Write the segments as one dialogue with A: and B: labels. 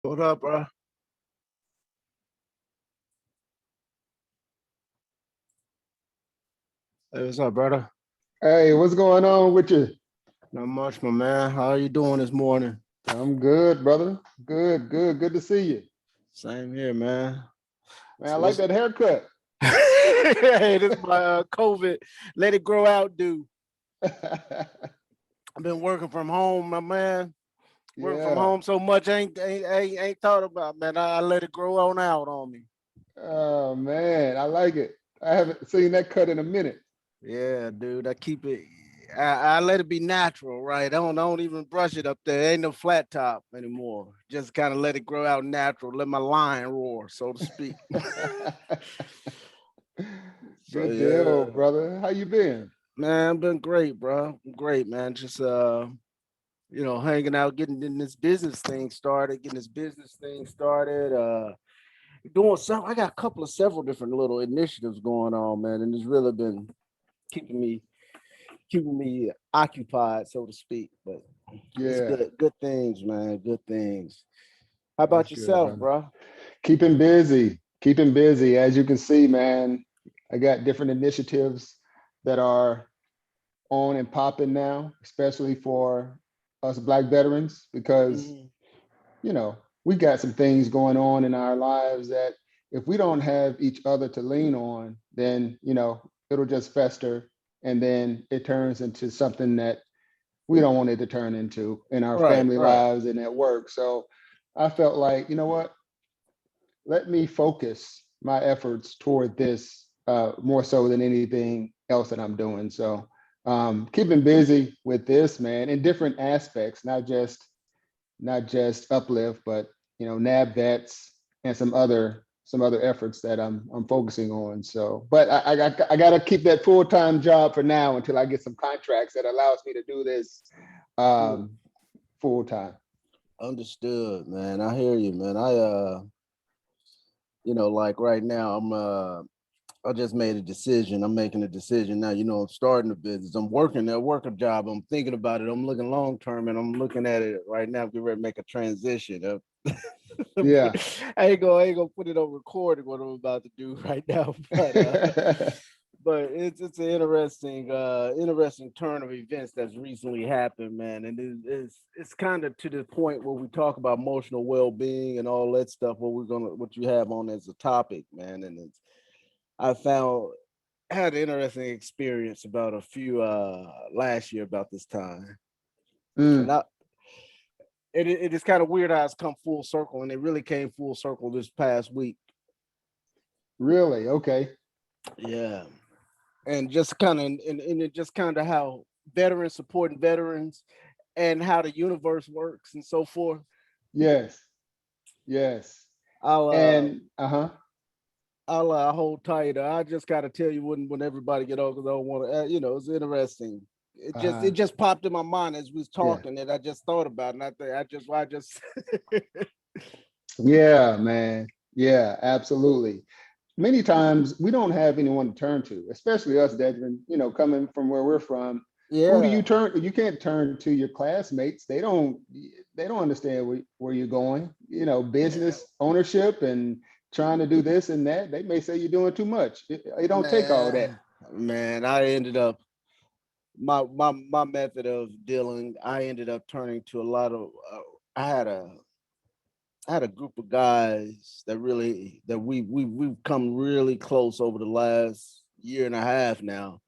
A: What up, bro? Hey, what's up, brother?
B: Hey, what's going on with you?
A: Not much, my man. How are you doing this morning?
B: I'm good, brother. Good to see you.
A: Same here, man.
B: Man, I
A: So
B: like
A: what's
B: that haircut.
A: hey, this is my COVID. Let it grow out, dude. I've been working from home, my man. Working from
B: Yeah.
A: home so much, ain't thought about, man. I let it grow on out on me.
B: Oh man, I like it. I haven't seen that cut in a minute.
A: Yeah, dude. I keep it. I let it be natural, right? I don't even brush it up there. Ain't no flat top anymore. Just kind of let it grow out natural. Let my lion roar, so to speak. So
B: Good deal,
A: yeah,
B: brother. How you been?
A: man, I've been great, bro. Great, man. Just hanging out, getting in this business thing started, getting this business thing started. Doing some. I got a couple of several different little initiatives going on, man, and it's really been keeping me keeping me occupied, so to speak. But it's
B: Yeah,
A: good things, man. Good things. How
B: that's
A: about
B: good,
A: yourself,
B: brother.
A: bro?
B: Keeping busy. Keeping busy. As you can see, man, I got different initiatives that are on and popping now, especially for us Black veterans, because
A: Mhm.
B: you know, we got some things going on in our lives that if we don't have each other to lean on, then, it'll just fester and then it turns into something that we don't want it to turn into in our
A: Right,
B: family
A: right.
B: lives and at work. So I felt like, you know what, let me focus my efforts toward this more so than anything else that I'm doing. So keeping busy with this, man, in different aspects, not just Uplift, but NAB vets and some other efforts that I'm focusing on. So, but I got to keep that full time job for now until I get some contracts that allows me to do this
A: Cool.
B: um, full time.
A: Understood, man. I hear you, man. Like right now, I just made a decision. I'm making a decision now. I'm starting a business. I'm working a working job. I'm thinking about it. I'm looking long term, and I'm looking at it right now. Get ready to make a transition.
B: Yeah.
A: I ain't gonna put it on recording what I'm about to do right now, but it's an interesting turn of events that's recently happened, man, and it's kind of to the point where we talk about emotional well-being and all that stuff. What you have on as a topic, man, and I found had an interesting experience about a few last year about this time, and
B: Mm,
A: it is kind of weird how it's come full circle, and it really came full circle this past week.
B: really? Okay.
A: Yeah, and just kind of and it just kind of how veterans supporting veterans and how the universe works and so forth.
B: Yes. Yes.
A: I'll uh
B: And uh-huh.
A: I'll hold tight. I just gotta tell you when everybody get on because I don't want to. It's interesting. It
B: Uh-huh.
A: just popped in my mind as we was
B: Yeah.
A: talking that I just thought about, and I just
B: Yeah, man. Yeah, absolutely. Many times we don't have anyone to turn to, especially us, Dedrin, coming from where we're from. Who do you
A: yeah,
B: turn? You can't turn to your classmates. They don't understand where you're going. Business ownership and trying to do this and that. They may say you're doing too much. It don't take all that.
A: man. I ended up my method of dealing. I ended up turning to a lot of. I had a I had a group of guys that we've come really close over the last year and a half now,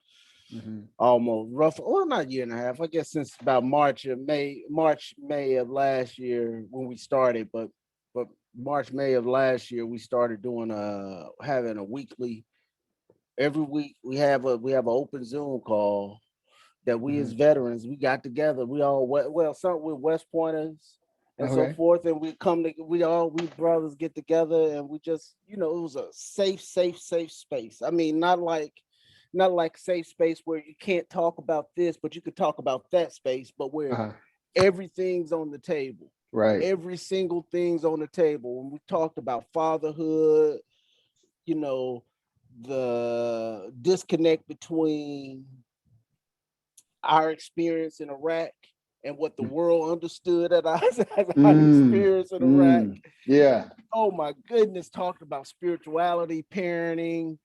B: Hmm.
A: almost rough. Well, not year and a half. I guess since about March May of last year when we started, but March May of last year we started doing having a weekly. Every week we have an open Zoom call that we as
B: Hmm.
A: veterans we got together. We all some with West Pointers and so
B: Okay.
A: forth, and we brothers get together and we just it was a safe space. I mean, not like safe space where you can't talk about this, but you could talk about that space, but where
B: Uh-huh.
A: everything's on the table.
B: Right.
A: Every single thing's on the table. When we talked about fatherhood, you know, the disconnect between our experience in Iraq. and what the world understood as I
B: Mm,
A: experienced in Iraq.
B: yeah.
A: Oh my goodness, talked about spirituality, parenting,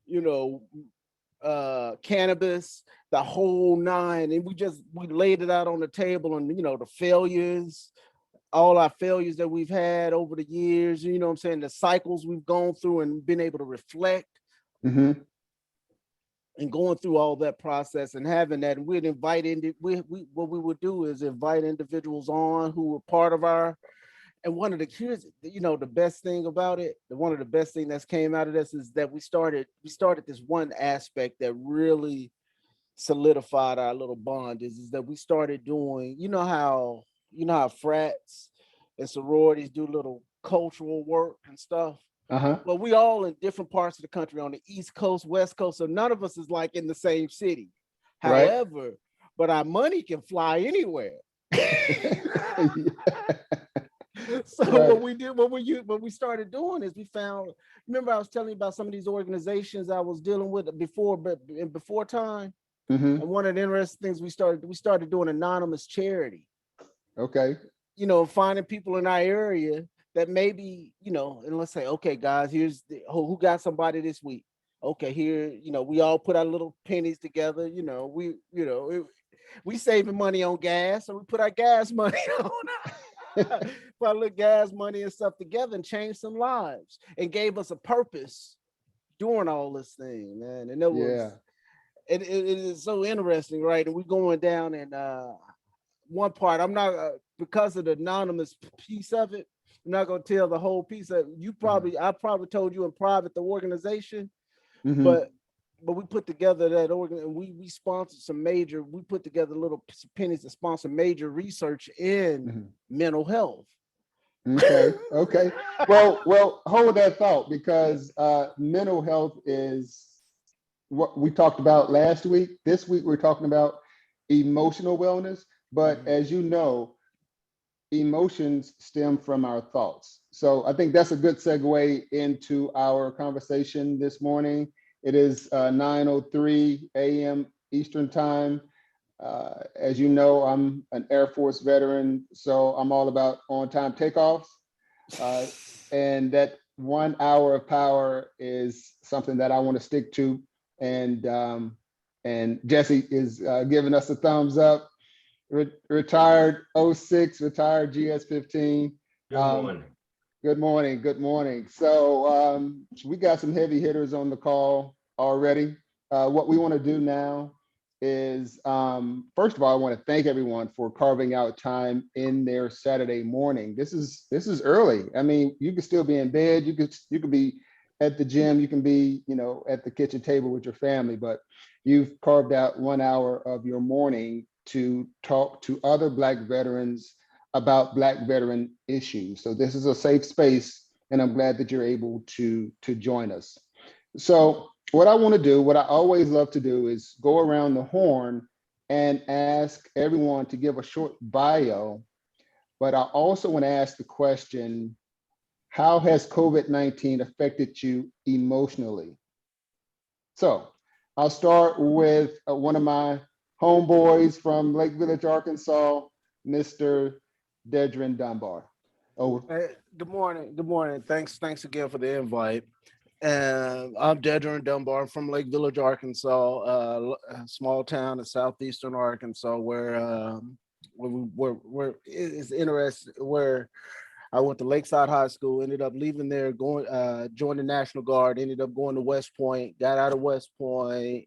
A: you know, cannabis, the whole nine. And we laid it out on the table, and the failures, all our failures that we've had over the years, what I'm saying, the cycles we've gone through and been able to reflect
B: Mm-hmm.
A: and going through all that process and having that. And we'd invite what we would do is invite individuals on who were part of our. And one of the here's the best thing about it, one of the best thing that's came out of this is that we started this one aspect that really solidified our little bond is that we started doing, how frats and sororities do little cultural work and stuff.
B: Uh-huh.
A: Well, we all in different parts of the country, on the East Coast, West Coast, so none of us is like in the same city.
B: Right.
A: However, but our money can fly anywhere. So
B: Right.
A: what we started doing is we found. Remember, I was telling you about some of these organizations I was dealing with before time.
B: Mm-hmm.
A: And one of the interesting things we started doing anonymous charity.
B: Okay.
A: Finding people in our area that maybe, and let's say, okay, guys, here's who got somebody this week. Okay, here, we all put our little pennies together. We saving money on gas, so we put our gas money on. Put our little gas money and stuff together and changed some lives and gave us a purpose doing all this thing, man. And
B: Yeah.
A: it is so interesting, right? And we're going down and one part. I'm not because of the anonymous piece of it. I'm not gonna tell the whole piece of you. I probably told you in private the organization,
B: Mm-hmm.
A: but we put together that organ and we sponsored some major. We put together little pennies to sponsor major research in
B: Mm-hmm.
A: mental health.
B: Okay. Okay. Well, hold that thought because mental health is what we talked about last week. This week we're talking about emotional wellness, but
A: Mhm.
B: as you know, emotions stem from our thoughts. So I think that's a good segue into our conversation this morning. It is 9:03 a.m. Eastern Time. As you know, I'm an Air Force veteran, so I'm all about on-time takeoffs. Uh, and that 1 hour of power is something that I want to stick to. And Jesse is giving us a thumbs up. Retired '06, retired GS-15.
C: Good morning.
B: Good morning. Good morning. So we got some heavy hitters on the call already. What we want to do now is, first of all, I want to thank everyone for carving out time in their Saturday morning. This is early. I mean, you could still be in bed. You could be at the gym. You can be, at the kitchen table with your family, but you've carved out 1 hour of your morning to talk to other Black veterans about Black veteran issues. So this is a safe space, and I'm glad that you're able to join us. So what I want to do, what I always love to do, is go around the horn and ask everyone to give a short bio. But I also want to ask the question, how has COVID-19 affected you emotionally? So I'll start with one of my homeboys from Lake Village, Arkansas, Mr. Dedrin Dunbar. Over.
A: Hey, good morning. Good morning. Thanks again for the invite. I'm Dedrin Dunbar from Lake Village, Arkansas, a small town in southeastern Arkansas, where it's interesting. Where I went to Lakeside High School, ended up leaving there, going joined the National Guard, ended up going to West Point, got out of West Point,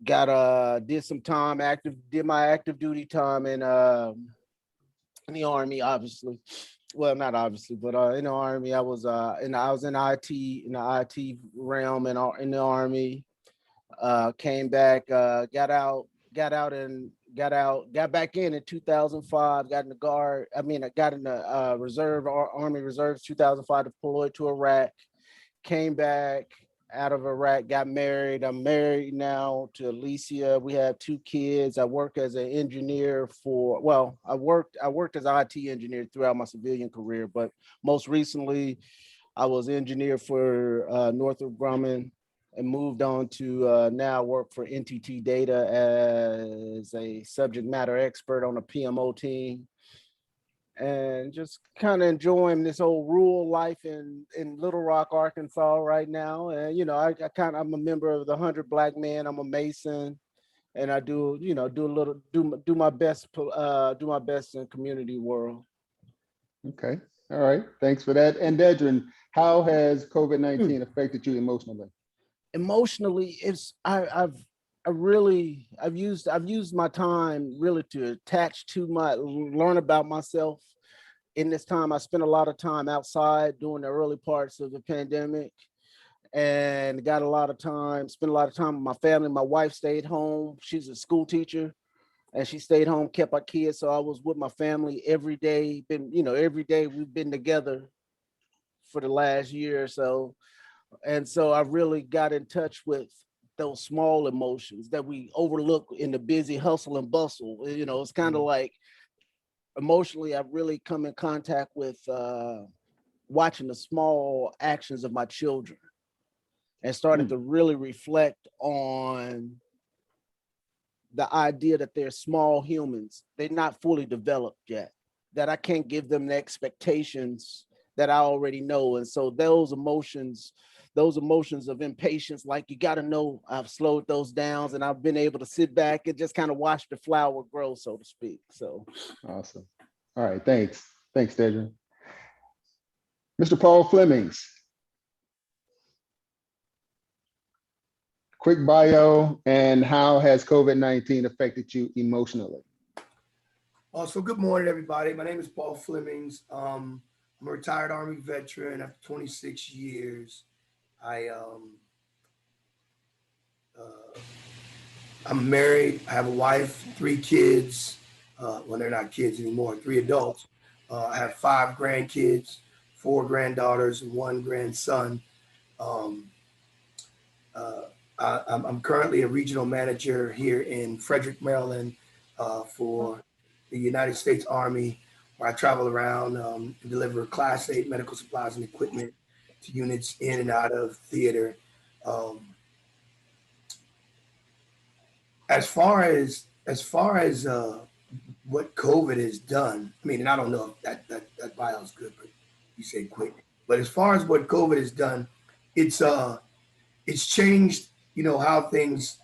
A: got did some time did my active duty time in the Army, obviously. Well, not obviously, but in the Army, I was in the IT realm in the Army. Came back, got back in 2005. Got in the Guard. I mean, I got in the Reserve, Army Reserves, 2005, deployed to Iraq. Came back out of Iraq, got married. I'm married now to Alicia. We have two kids. I work as an engineer I worked as an IT engineer throughout my civilian career, but most recently I was engineer for Northrop Grumman. and moved on to now work for NTT Data as a subject matter expert on a PMO team, and just kind of enjoying this old rural life in Little Rock, Arkansas right now. And I'm a member of the 100 Black Men. I'm a Mason, and I do do a little do my best do my best in community world.
B: Okay. All right. Thanks for that. And Dedrin, how has COVID-19 affected you emotionally?
A: Emotionally, I've used my time really to attach to learn about myself. In this time, I spent a lot of time outside during the early parts of the pandemic, and spent a lot of time with my family. My wife stayed home. She's a school teacher, and she stayed home, kept our kids. So I was with my family every day. Every day we've been together for the last year or so. And so I really got in touch with those small emotions that we overlook in the busy hustle and bustle. It's kind of like emotionally, I've really come in contact with watching the small actions of my children and started to really reflect on the idea that they're small humans. They're not fully developed yet, that I can't give them the expectations that I already know. And so those emotions of impatience, like you got to know, I've slowed those down, and I've been able to sit back and just kind of watch the flower grow, so to speak. So
B: awesome. All right. Thanks. Thanks, Dedrin. Mr. Paul Flemings. Quick bio, and how has COVID-19 affected you emotionally?
C: So good morning, everybody. My name is Paul Flemings. I'm a retired Army veteran after 26 years. I'm married. I have a wife, 3 kids. Well, they're not kids anymore, 3 adults. I have 5 grandkids, 4 granddaughters, and 1 grandson. Um, I'm currently a regional manager here in Frederick, Maryland, for the United States Army, where I travel around and deliver Class 8 medical supplies and equipment to units in and out of theater. Um, as far as what COVID has done, I mean, and I don't know if that bio is good, but you say quick. But as far as what COVID has done, it's it's changed, how things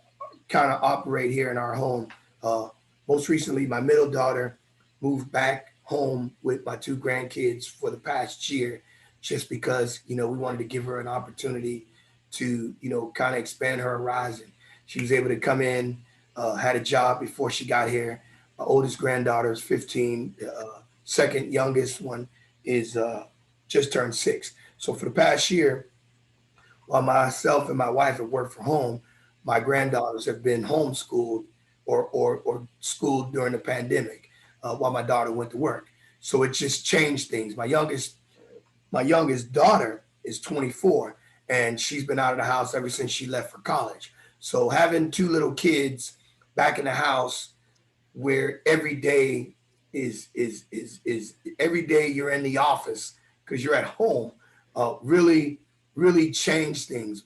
C: kind of operate here in our home. Uh, Most recently, my middle daughter moved back home with my 2 grandkids for the past year, just because, we wanted to give her an opportunity to, kind of expand her horizon. She was able to come in, had a job before she got here. My oldest granddaughter is 15. Second youngest one is just turned 6. So for the past year, while myself and my wife have worked from home, my granddaughters have been homeschooled or schooled during the pandemic, while my daughter went to work. So it just changed things. My youngest daughter is 24, and she's been out of the house ever since she left for college. So having 2 little kids back in the house, where every day is every day you're in the office because you're at home, really changed things.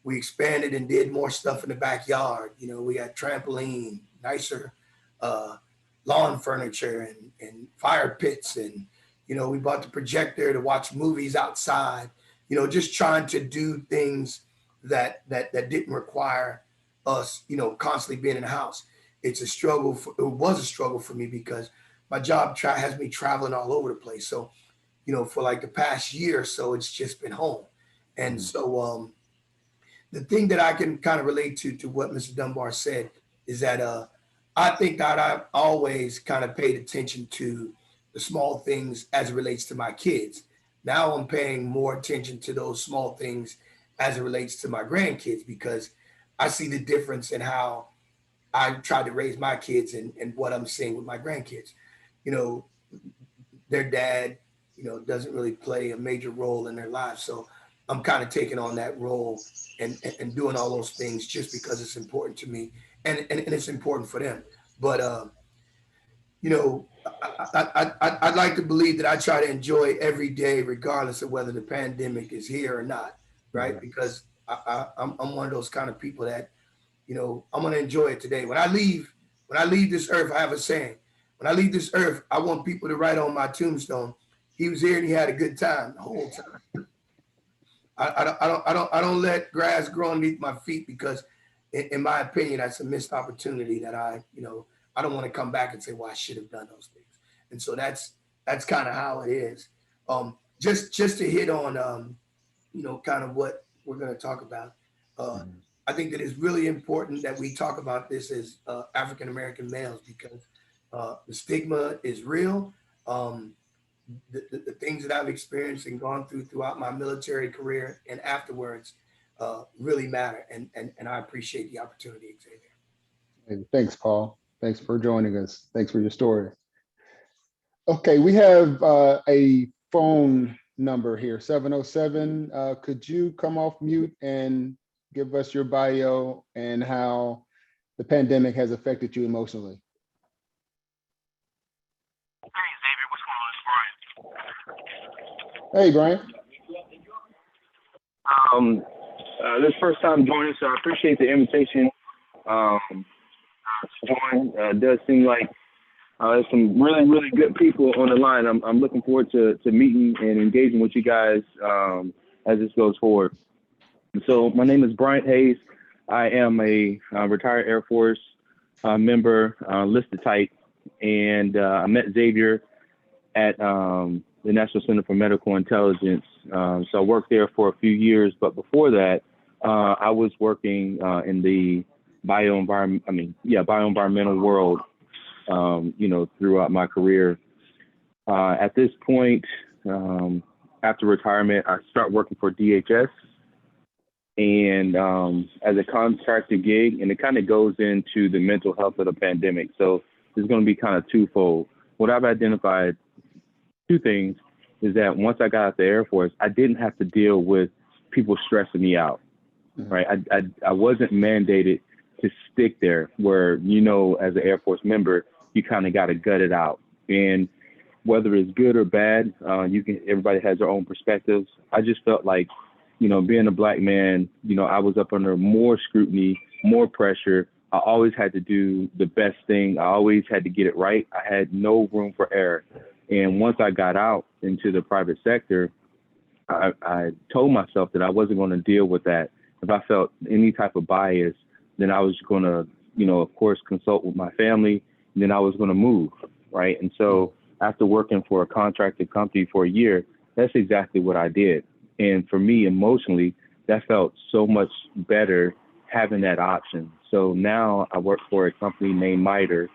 C: We expanded and did more stuff in the backyard. We got trampoline, nicer uh, lawn furniture, and fire pits, and we bought the projector to watch movies outside. Just trying to do things that didn't require us, constantly being in the house. It's a struggle. It was a struggle for me because my job has me traveling all over the place. So for like the past year or so, it's just been home. And so the thing that I can kind of relate to what Mr. Dunbar said is that I think that I've always kind of paid attention to the small things as it relates to my kids. Now I'm paying more attention to those small things as it relates to my grandkids, because I see the difference in how I try to raise my kids and what I'm seeing with my grandkids. You know, their dad, doesn't really play a major role in their lives. So I'm kind of taking on that role and doing all those things just because it's important to me, and it's important for them. But you know, I'd like to believe that I try to enjoy every day, regardless of whether the pandemic is here or not, right?
B: Yeah.
C: Because I'm one of those kind of people that, you know, I'm gonna enjoy it today. When I leave this earth, I have a saying. When I leave this earth, I want people to write on my tombstone, he was here and he had a good time the whole time. I don't let grass grow underneath my feet because, in my opinion, that's a missed opportunity that I don't want to come back and say, well, I should have done those things. And so that's kind of how it is. Just to hit on, kind of what we're going to talk about. Uh,
B: Mhm.
C: I think that it's really important that we talk about this as African American males because the stigma is real. Um, the things that I've experienced and gone throughout my military career and afterwards really matter. And I appreciate the opportunity, Xavier.
B: Hey, thanks, Paul. Thanks for joining us. Thanks for your story. Okay, we have a phone number here, 707. Could you come off mute and give us your bio and how the pandemic has affected you emotionally?
D: Hey Xavier, what's going on? It's Brian.
B: Hey, Brian.
D: This is first time joining, so I appreciate the invitation. To join. It does seem like there's some really, really good people on the line. I'm looking forward to meeting and engaging with you guys as this goes forward. So my name is Bryant Hayes. I am a retired Air Force member, listed type, and I met Xavier at the National Center for Medical Intelligence. So I worked there for a few years, but before that, I was working in the bioenvironmental world, throughout my career. At this point, after retirement, I start working for DHS and as a contracted gig, and it kind of goes into the mental health of the pandemic. So it's going to be kind of twofold. What I've identified, two things, is that once I got out the Air Force, I didn't have to deal with people stressing me out, right? I wasn't mandated to stick there where, as an Air Force member, you kind of got to gut it out. And whether it's good or bad, everybody has their own perspectives. I just felt like, being a Black man, I was up under more scrutiny, more pressure. I always had to do the best thing. I always had to get it right. I had no room for error. And once I got out into the private sector, I told myself that I wasn't going to deal with that. If I felt any type of bias, then I was going to, of course, consult with my family, and then I was going to move, right? And so after working for a contracted company for a year, that's exactly what I did. And for me, emotionally, that felt so much better having that option. So now I work for a company named MITRE,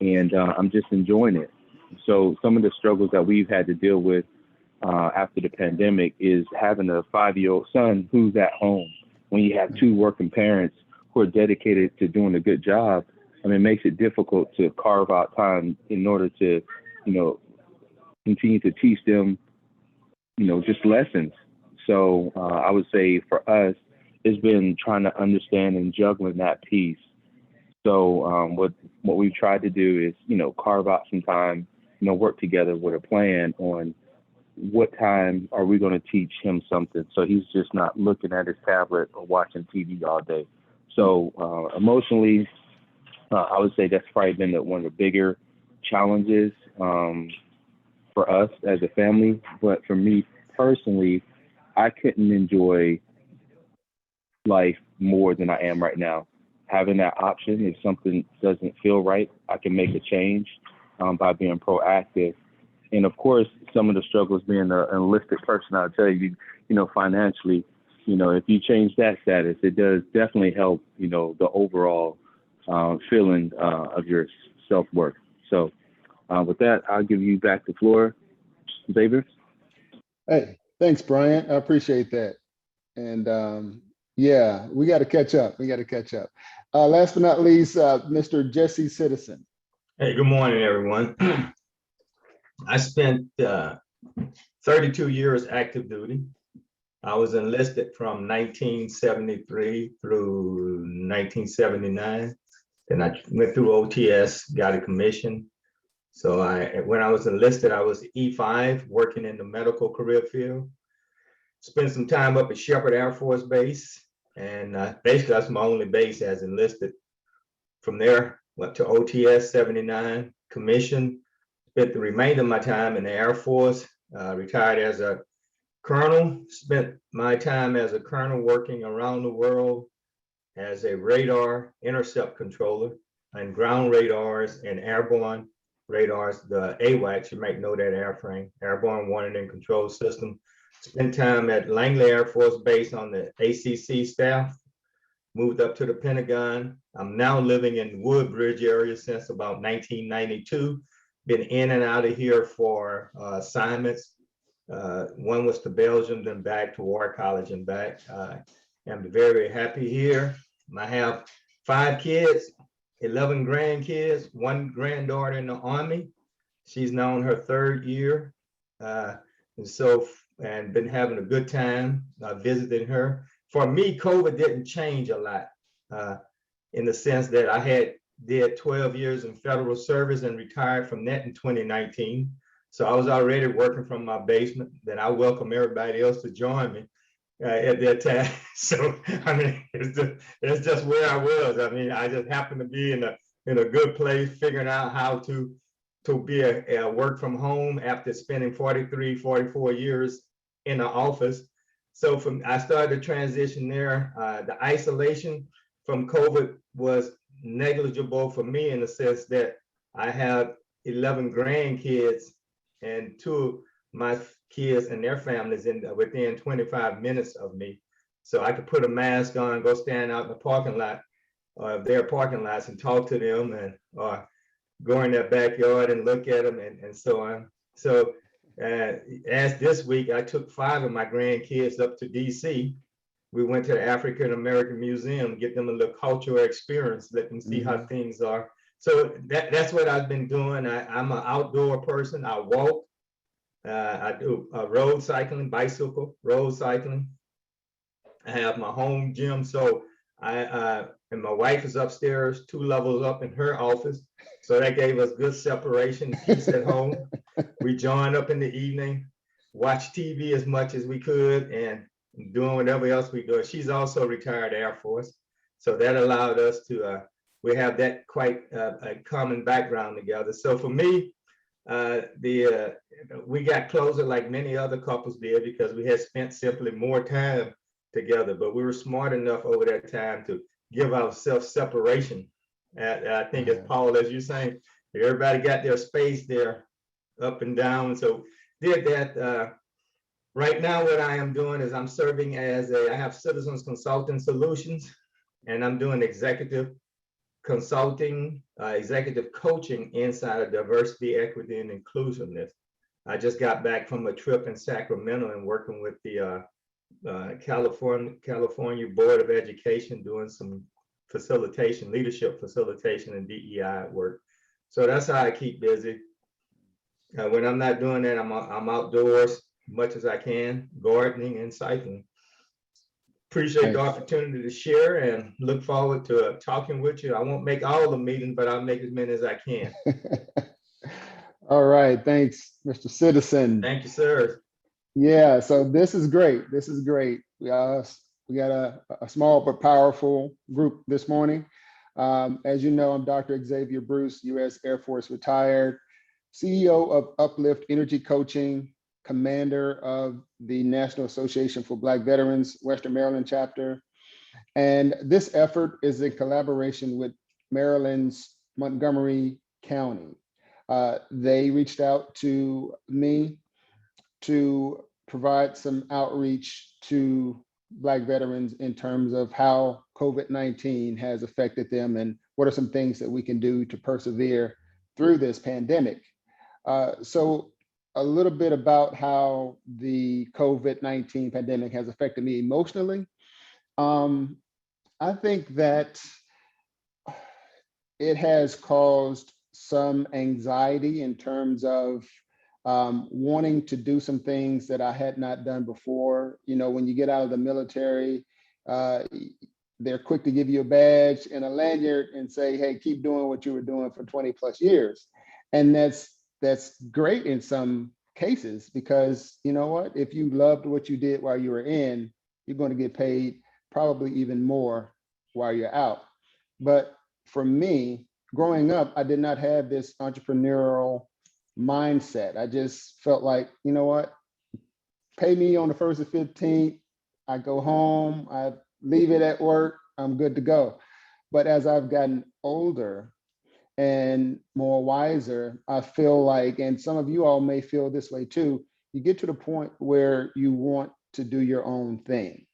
D: and I'm just enjoying it. So some of the struggles that we've had to deal with after the pandemic is having a 5-year-old son who's at home. When you have two working parents who are dedicated to doing a good job, it makes it difficult to carve out time in order to, continue to teach them, just lessons. So I would say for us, it's been trying to understand and juggling that piece. So what we've tried to do is, carve out some time, work together with a plan on what time are we going to teach him something so he's just not looking at his tablet or watching TV all day. So emotionally, I would say that's probably been one of the bigger challenges for us as a family. But for me personally, I couldn't enjoy life more than I am right now. Having that option, if something doesn't feel right, I can make a change by being proactive. And of course, some of the struggles being an enlisted person, I'll tell you, financially, if you change that status, it does definitely help, the overall feeling of your self-worth. So with that, I'll give you back the floor, Xavier.
B: Hey, thanks, Brian. I appreciate that. And yeah, we got to catch up. Last but not least, Mr. Jesse Citizen.
E: Hey, good morning, everyone. I spent 32 years active duty. I was enlisted from 1973 through 1979. Then I went through OTS, got a commission. So when I was enlisted, I was E5, working in the medical career field. spent some time up at Shepherd Air Force Base, and basically that's my only base as enlisted. From there, went to OTS 79, commissioned, spent the remainder of my time in the Air Force, retired as a colonel, spent my time as a colonel working around the world as a radar intercept controller and ground radars and airborne radars, the AWACS, you might know that airframe, Airborne Warning and Control System. Spent time at Langley Air Force Base on the ACC staff, moved up to the Pentagon. I'm now living in Woodbridge area since about 1992. Been in and out of here for assignments. One was to Belgium, then back to War College and back. I'm very happy here. I have 5 kids, 11 grandkids, 1 granddaughter in the Army. She's now in her 3rd year. And been having a good time visiting her. For me, COVID didn't change a lot in the sense that I did 12 years in federal service and retired from that in 2019. So I was already working from my basement. Then I welcome everybody else to join me at that time. So I mean, it's just where I was. I mean, I just happened to be in a good place, figuring out how to be a work from home after spending 44 years in the office. So I started to transition there. The isolation from COVID was negligible for me in the sense that I have 11 grandkids and 2 of my kids and their families within 25 minutes of me. So I could put a mask on, go stand out in the parking lot, their parking lots, and talk to them, and go in their backyard and look at them, and so on. So as this week, I took 5 of my grandkids up to DC. We went to the African American Museum, get them a little cultural experience, let them see how things are. So that's what I've been doing. I'm an outdoor person. I walk. I do road cycling, bicycle, road cycling. I have my home gym. So and my wife is upstairs, 2 levels up in her office. So that gave us good separation, peace at home. We joined up in the evening, watch TV as much as we could, and doing whatever else we do. She's also retired Air Force. So that allowed us to, we have that quite a common background together. So for me, we got closer like many other couples did because we had spent simply more time together, but we were smart enough over that time to give ourselves separation. I think as Paul, as you're saying, everybody got their space there up and down. So did that. Right now, what I am doing is I'm serving as I have Citizens Consulting Solutions, and I'm doing executive consulting, executive coaching inside of diversity, equity, and inclusiveness. I just got back from a trip in Sacramento and working with the California Board of Education, doing some facilitation, leadership facilitation, and DEI work. So that's how I keep busy. When I'm not doing that, I'm outdoors much as I can, gardening and cycling. Appreciate the opportunity to share and look forward to talking with you. I won't make all the meetings, but I'll make as many as I can.
B: All right, thanks, Mr. Citizen.
E: Thank you, sir.
B: Yeah, so this is great. This is great. We got a small but powerful group this morning. As you know, I'm Dr. Xavier Bruce, U.S. Air Force retired, CEO of Uplift Energy Coaching, commander of the National Association for Black Veterans, Western Maryland chapter. And this effort is in collaboration with Maryland's Montgomery County. They reached out to me to provide some outreach to Black veterans in terms of how COVID-19 has affected them and what are some things that we can do to persevere through this pandemic. So a little bit about how the COVID-19 pandemic has affected me emotionally. I think that it has caused some anxiety in terms of wanting to do some things that I had not done before. You know, when you get out of the military, they're quick to give you a badge and a lanyard and say, hey, keep doing what you were doing for 20 plus years. And that's great in some cases, because you know what, if you loved what you did while you were in, you're going to get paid probably even more while you're out. But for me, growing up, I did not have this entrepreneurial mindset. I just felt like, you know what, pay me on the 1st or 15th, I go home, I leave it at work, I'm good to go. But as I've gotten older and more wiser, I feel like, and some of you all may feel this way too, you get to the point where you want to do your own thing,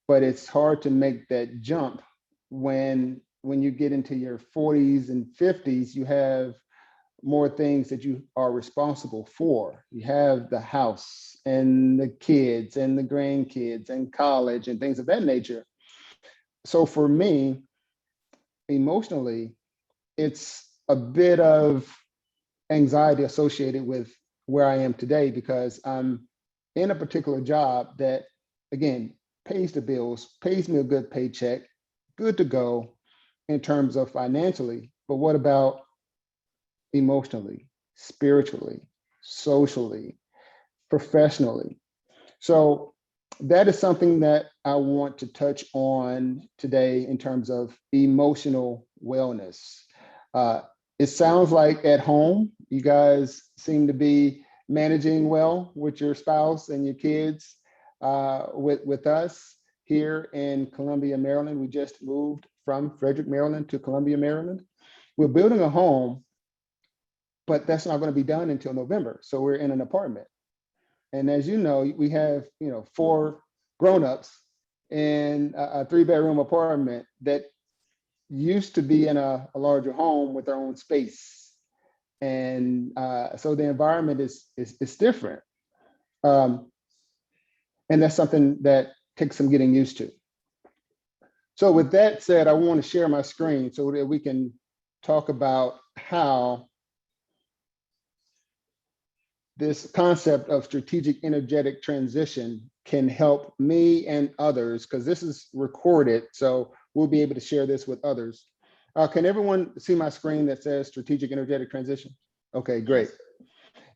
B: but it's hard to make that jump when you get into your 40s and 50s. You have more things that you are responsible for. You have the house and the kids and the grandkids and college and things of that nature. So for me, emotionally, it's a bit of anxiety associated with where I am today, because I'm in a particular job that, again, pays the bills, pays me a good paycheck, good to go in terms of financially. But what about emotionally, spiritually, socially, professionally? So that is something that I want to touch on today in terms of emotional wellness. It sounds like at home, you guys seem to be managing well with your spouse and your kids. With us here in Columbia, Maryland, we just moved from Frederick, Maryland to Columbia, Maryland. We're building a home, but that's not going to be done until November. So we're in an apartment. And as you know, we have 4 grown-ups in a 3-bedroom apartment that used to be in a larger home with their own space. And so the environment is different. And that's something that takes some getting used to. So with that said, I want to share my screen so that we can talk about how this concept of strategic energetic transition can help me and others, because this is recorded, so we'll be able to share this with others. Can everyone see my screen that says strategic energetic transition? Okay, great.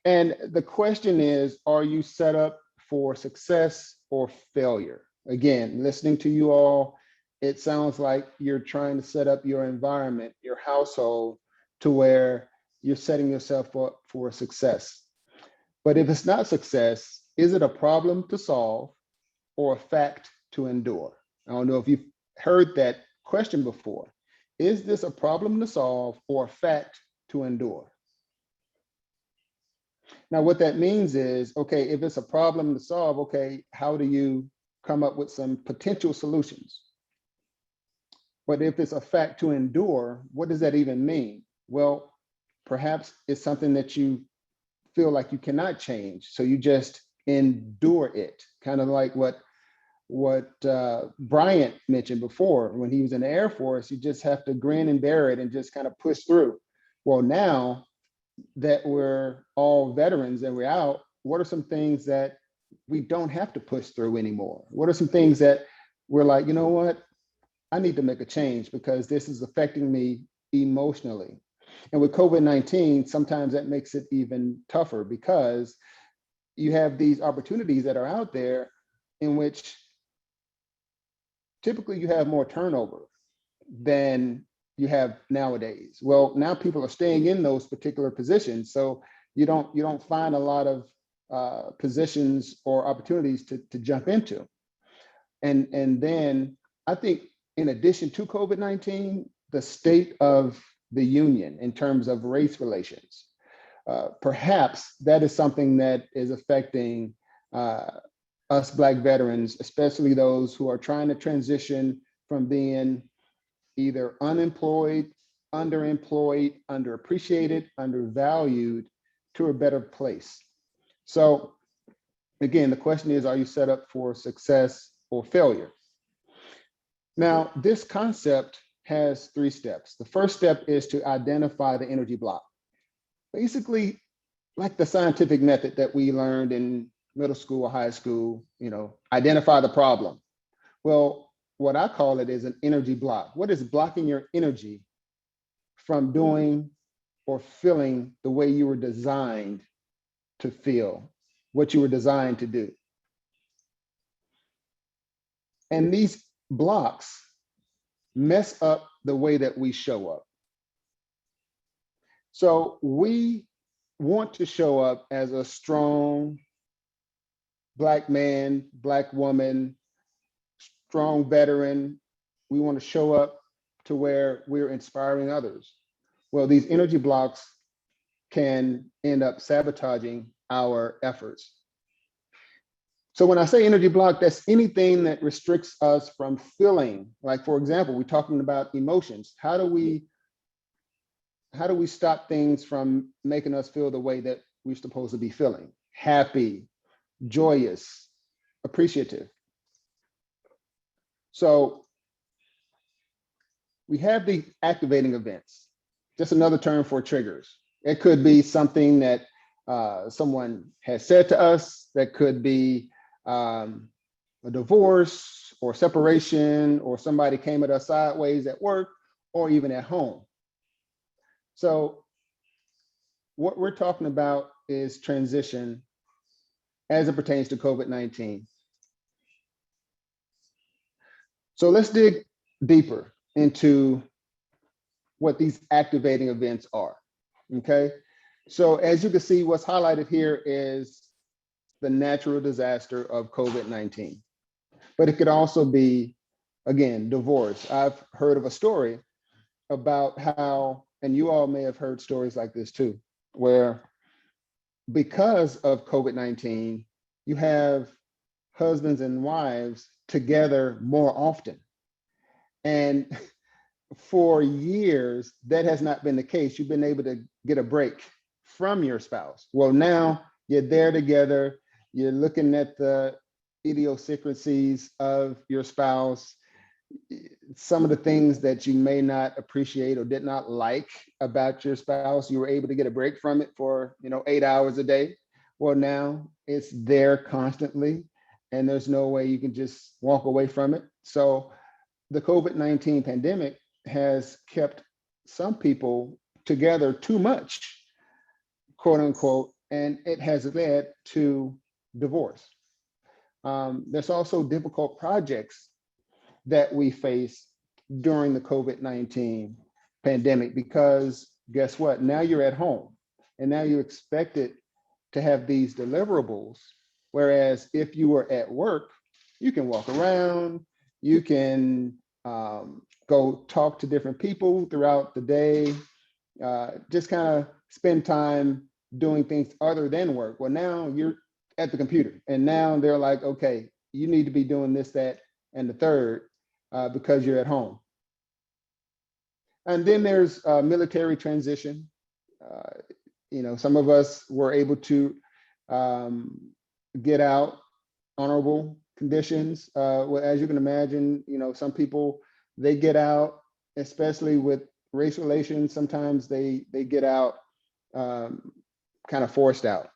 B: And the question is, are you set up for success or failure? Again, listening to you all, it sounds like you're trying to set up your environment, your household, to where you're setting yourself up for success. But if it's not success, is it a problem to solve or a fact to endure? I don't know if you've heard that question before. Is this a problem to solve or a fact to endure? Now, what that means is, okay, if it's a problem to solve, okay, how do you come up with some potential solutions? But if it's a fact to endure, what does that even mean? Well, perhaps it's something that you feel like you cannot change, so you just endure it, kind of like what Bryant mentioned before. When he was in the Air Force, you just have to grin and bear it and just kind of push through. Well, now that we're all veterans and we're out, what are some things that we don't have to push through anymore? What are some things that we're like, you know what, I need to make a change because this is affecting me emotionally? And with COVID-19, sometimes that makes it even tougher, because you have these opportunities that are out there in which typically you have more turnover than you have nowadays. Well, now people are staying in those particular positions, so you don't find a lot of positions or opportunities to jump into. And then I think, in addition to COVID-19, the state of the union in terms of race relations, perhaps that is something that is affecting us Black veterans, especially those who are trying to transition from being either unemployed, underemployed, underappreciated, undervalued, to a better place. So again, the question is, are you set up for success or failure? Now, this concept has 3 steps. The first step is to identify the energy block. Basically, like the scientific method that we learned in middle school or high school, identify the problem. Well, what I call it is an energy block. What is blocking your energy from doing or feeling the way you were designed to feel, what you were designed to do. And these blocks mess up the way that we show up. So we want to show up as a strong Black man, Black woman, strong veteran. We want to show up to where we're inspiring others. Well, these energy blocks can end up sabotaging our efforts. So when I say energy block, that's anything that restricts us from feeling. Like, for example, we're talking about emotions. How do we stop things from making us feel the way that we're supposed to be feeling? Happy, joyous, appreciative. So we have the activating events, just another term for triggers. It could be something that someone has said to us, that could be a divorce or separation, or somebody came at us sideways at work or even at home. So what we're talking about is transition as it pertains to COVID-19. So let's dig deeper into what these activating events are, okay? So as you can see, what's highlighted here is the natural disaster of COVID-19. But it could also be, again, divorce. I've heard of a story about how, and you all may have heard stories like this too, where because of COVID-19, you have husbands and wives together more often. And for years, that has not been the case. You've been able to get a break from your spouse. Well, now you're there together, you're looking at the idiosyncrasies of your spouse, some of the things that you may not appreciate or did not like about your spouse. You were able to get a break from it for 8 hours a day. Well, now it's there constantly, and there's no way you can just walk away from it. So the COVID-19 pandemic has kept some people together too much, quote unquote, and it has led to divorce. There's also difficult projects that we face during the COVID-19 pandemic, because guess what? Now you're at home and now you're expected to have these deliverables. Whereas if you were at work, you can walk around, you can go talk to different people throughout the day, just kind of spend time doing things other than work. Well, now you're at the computer and now they're like, okay, you need to be doing this, that, and the third because you're at home. And then there's military transition. Some of us were able to get out honorable conditions. Well, as you can imagine, some people, they get out, especially with race relations, sometimes they get out kind of forced out,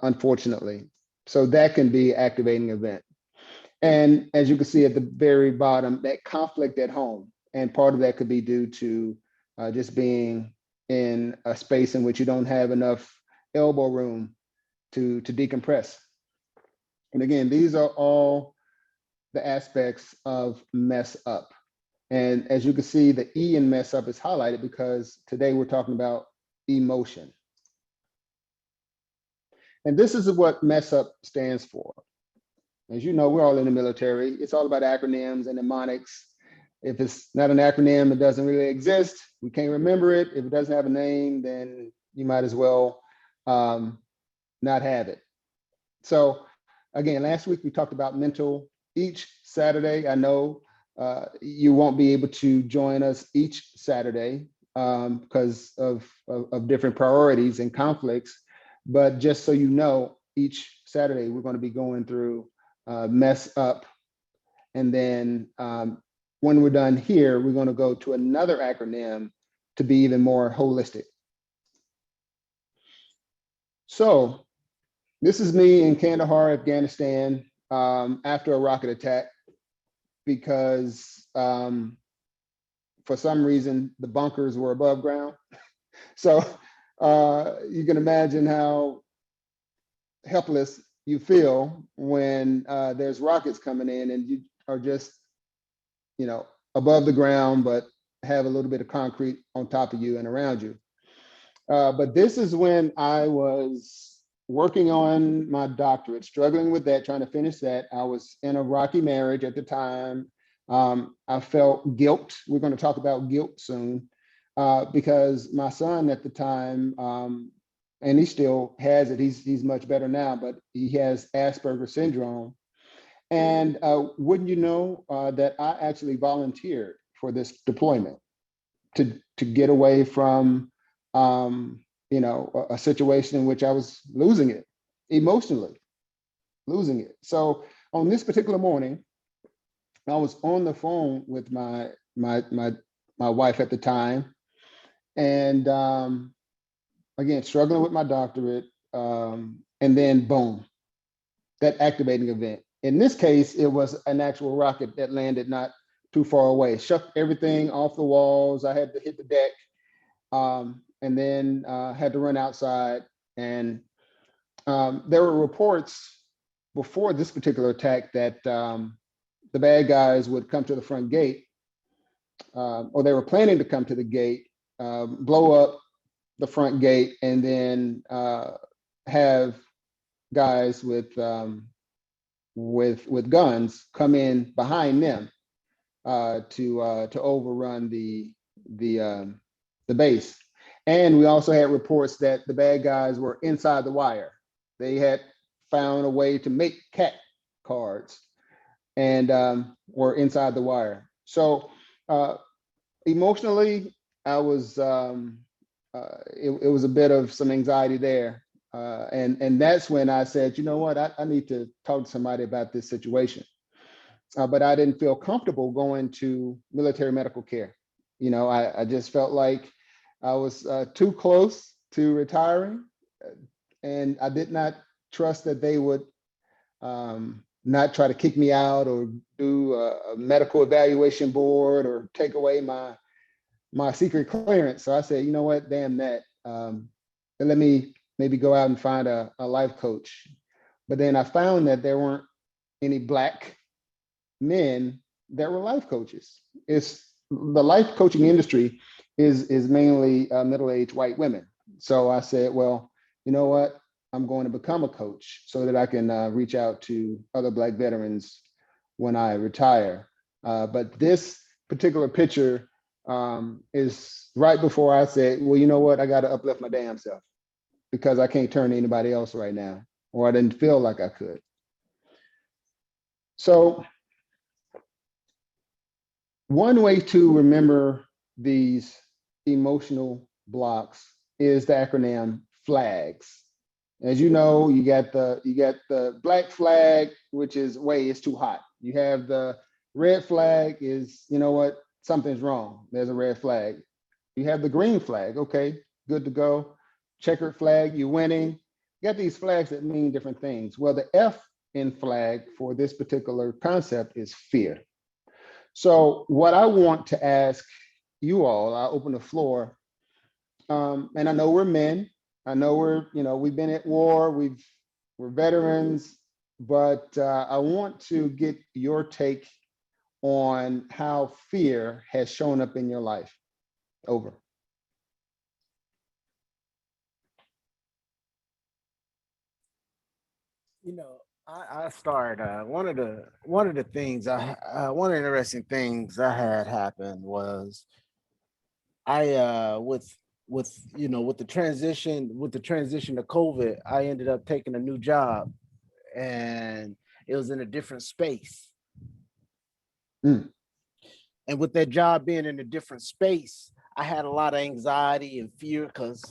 B: unfortunately. So that can be an activating event. And as you can see at the very bottom, that conflict at home. And part of that could be due to just being in a space in which you don't have enough elbow room to decompress. And again, these are all the aspects of mess up. And as you can see, the E in mess up is highlighted because today we're talking about emotion. And this is what mess up stands for. As you know, we're all in the military. It's all about acronyms and mnemonics. If it's not an acronym, it doesn't really exist. We can't remember it. If it doesn't have a name, then you might as well not have it. So again, last week we talked about mental. Each Saturday, I know you won't be able to join us each Saturday because of different priorities and conflicts. But just so you know, each Saturday we're going to be going through mess up. And then when we're done here, we're going to go to another acronym to be even more holistic. So this is me in Kandahar, Afghanistan, after a rocket attack, because for some reason the bunkers were above ground. So you can imagine how helpless you feel when there's rockets coming in and you are just, above the ground, but have a little bit of concrete on top of you and around you. But this is when I was working on my doctorate, struggling with that, trying to finish that. I was in a rocky marriage at the time. I felt guilt. We're going to talk about guilt soon, because my son at the time, and he still has it. He's much better now, but he has Asperger's syndrome. And wouldn't you know that I actually volunteered for this deployment to get away from a situation in which I was losing it, emotionally losing it. So on this particular morning, I was on the phone with my wife at the time, and again struggling with my doctorate, and then boom, that activating event. In this case, it was an actual rocket that landed not too far away, shook everything off the walls. I had to hit the deck, and then had to run outside. And there were reports before this particular attack that the bad guys would come to the front gate, or they were planning to come to the gate, blow up the front gate, and then have guys with guns come in behind them to overrun the base. And we also had reports that the bad guys were inside the wire. They had found a way to make cat cards and were inside the wire. So emotionally, I was it was a bit of some anxiety there. And that's when I said, you know what, I need to talk to somebody about this situation. But I didn't feel comfortable going to military medical care. I just felt like I was too close to retiring, and I did not trust that they would not try to kick me out or do a medical evaluation board or take away my secret clearance. So I said, you know what, damn that. Let me maybe go out and find a life coach. But then I found that there weren't any Black men that were life coaches. It's the life coaching industry is mainly middle-aged white women. So I said, well, you know what? I'm going to become a coach so that I can reach out to other Black veterans when I retire. But this particular picture is right before I said, well, you know what? I got to uplift my damn self because I can't turn to anybody else right now, or I didn't feel like I could. So one way to remember these emotional blocks is the acronym FLAGS. As you know, you got the black flag, which is way it's too hot. You have the red flag is, you know what, something's wrong. There's a red flag. You have the green flag, okay, good to go. Checkered flag, you're winning. You got these flags that mean different things. Well, the F in flag for this particular concept is fear. So what I want to ask you all, I'll open the floor, and I know we're men. I know we've been at war, we're veterans, but I want to get your take on how fear has shown up in your life. Over.
A: I started one of the things one of the interesting things I had happen was I with the transition to COVID, I ended up taking a new job, and it was in a different space.
B: Mm.
A: And with that job being in a different space, I had a lot of anxiety and fear because,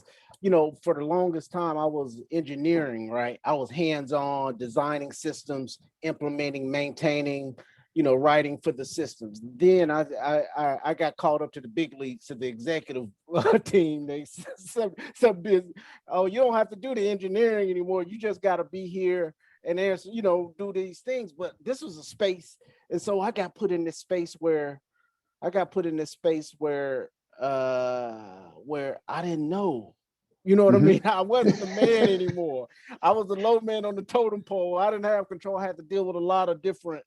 A: for the longest time I was engineering, right? I was hands-on designing systems, implementing, maintaining, writing for the systems. Then I got called up to the big leagues, to the executive team. They some business. Oh, you don't have to do the engineering anymore. You just got to be here and answer, do these things. But this was a space, and so I got put in this space where where I didn't know. You know what I
B: Mhm.
A: mean? I wasn't the man anymore. I was the low man on the totem pole. I didn't have control. I had to deal with a lot of different,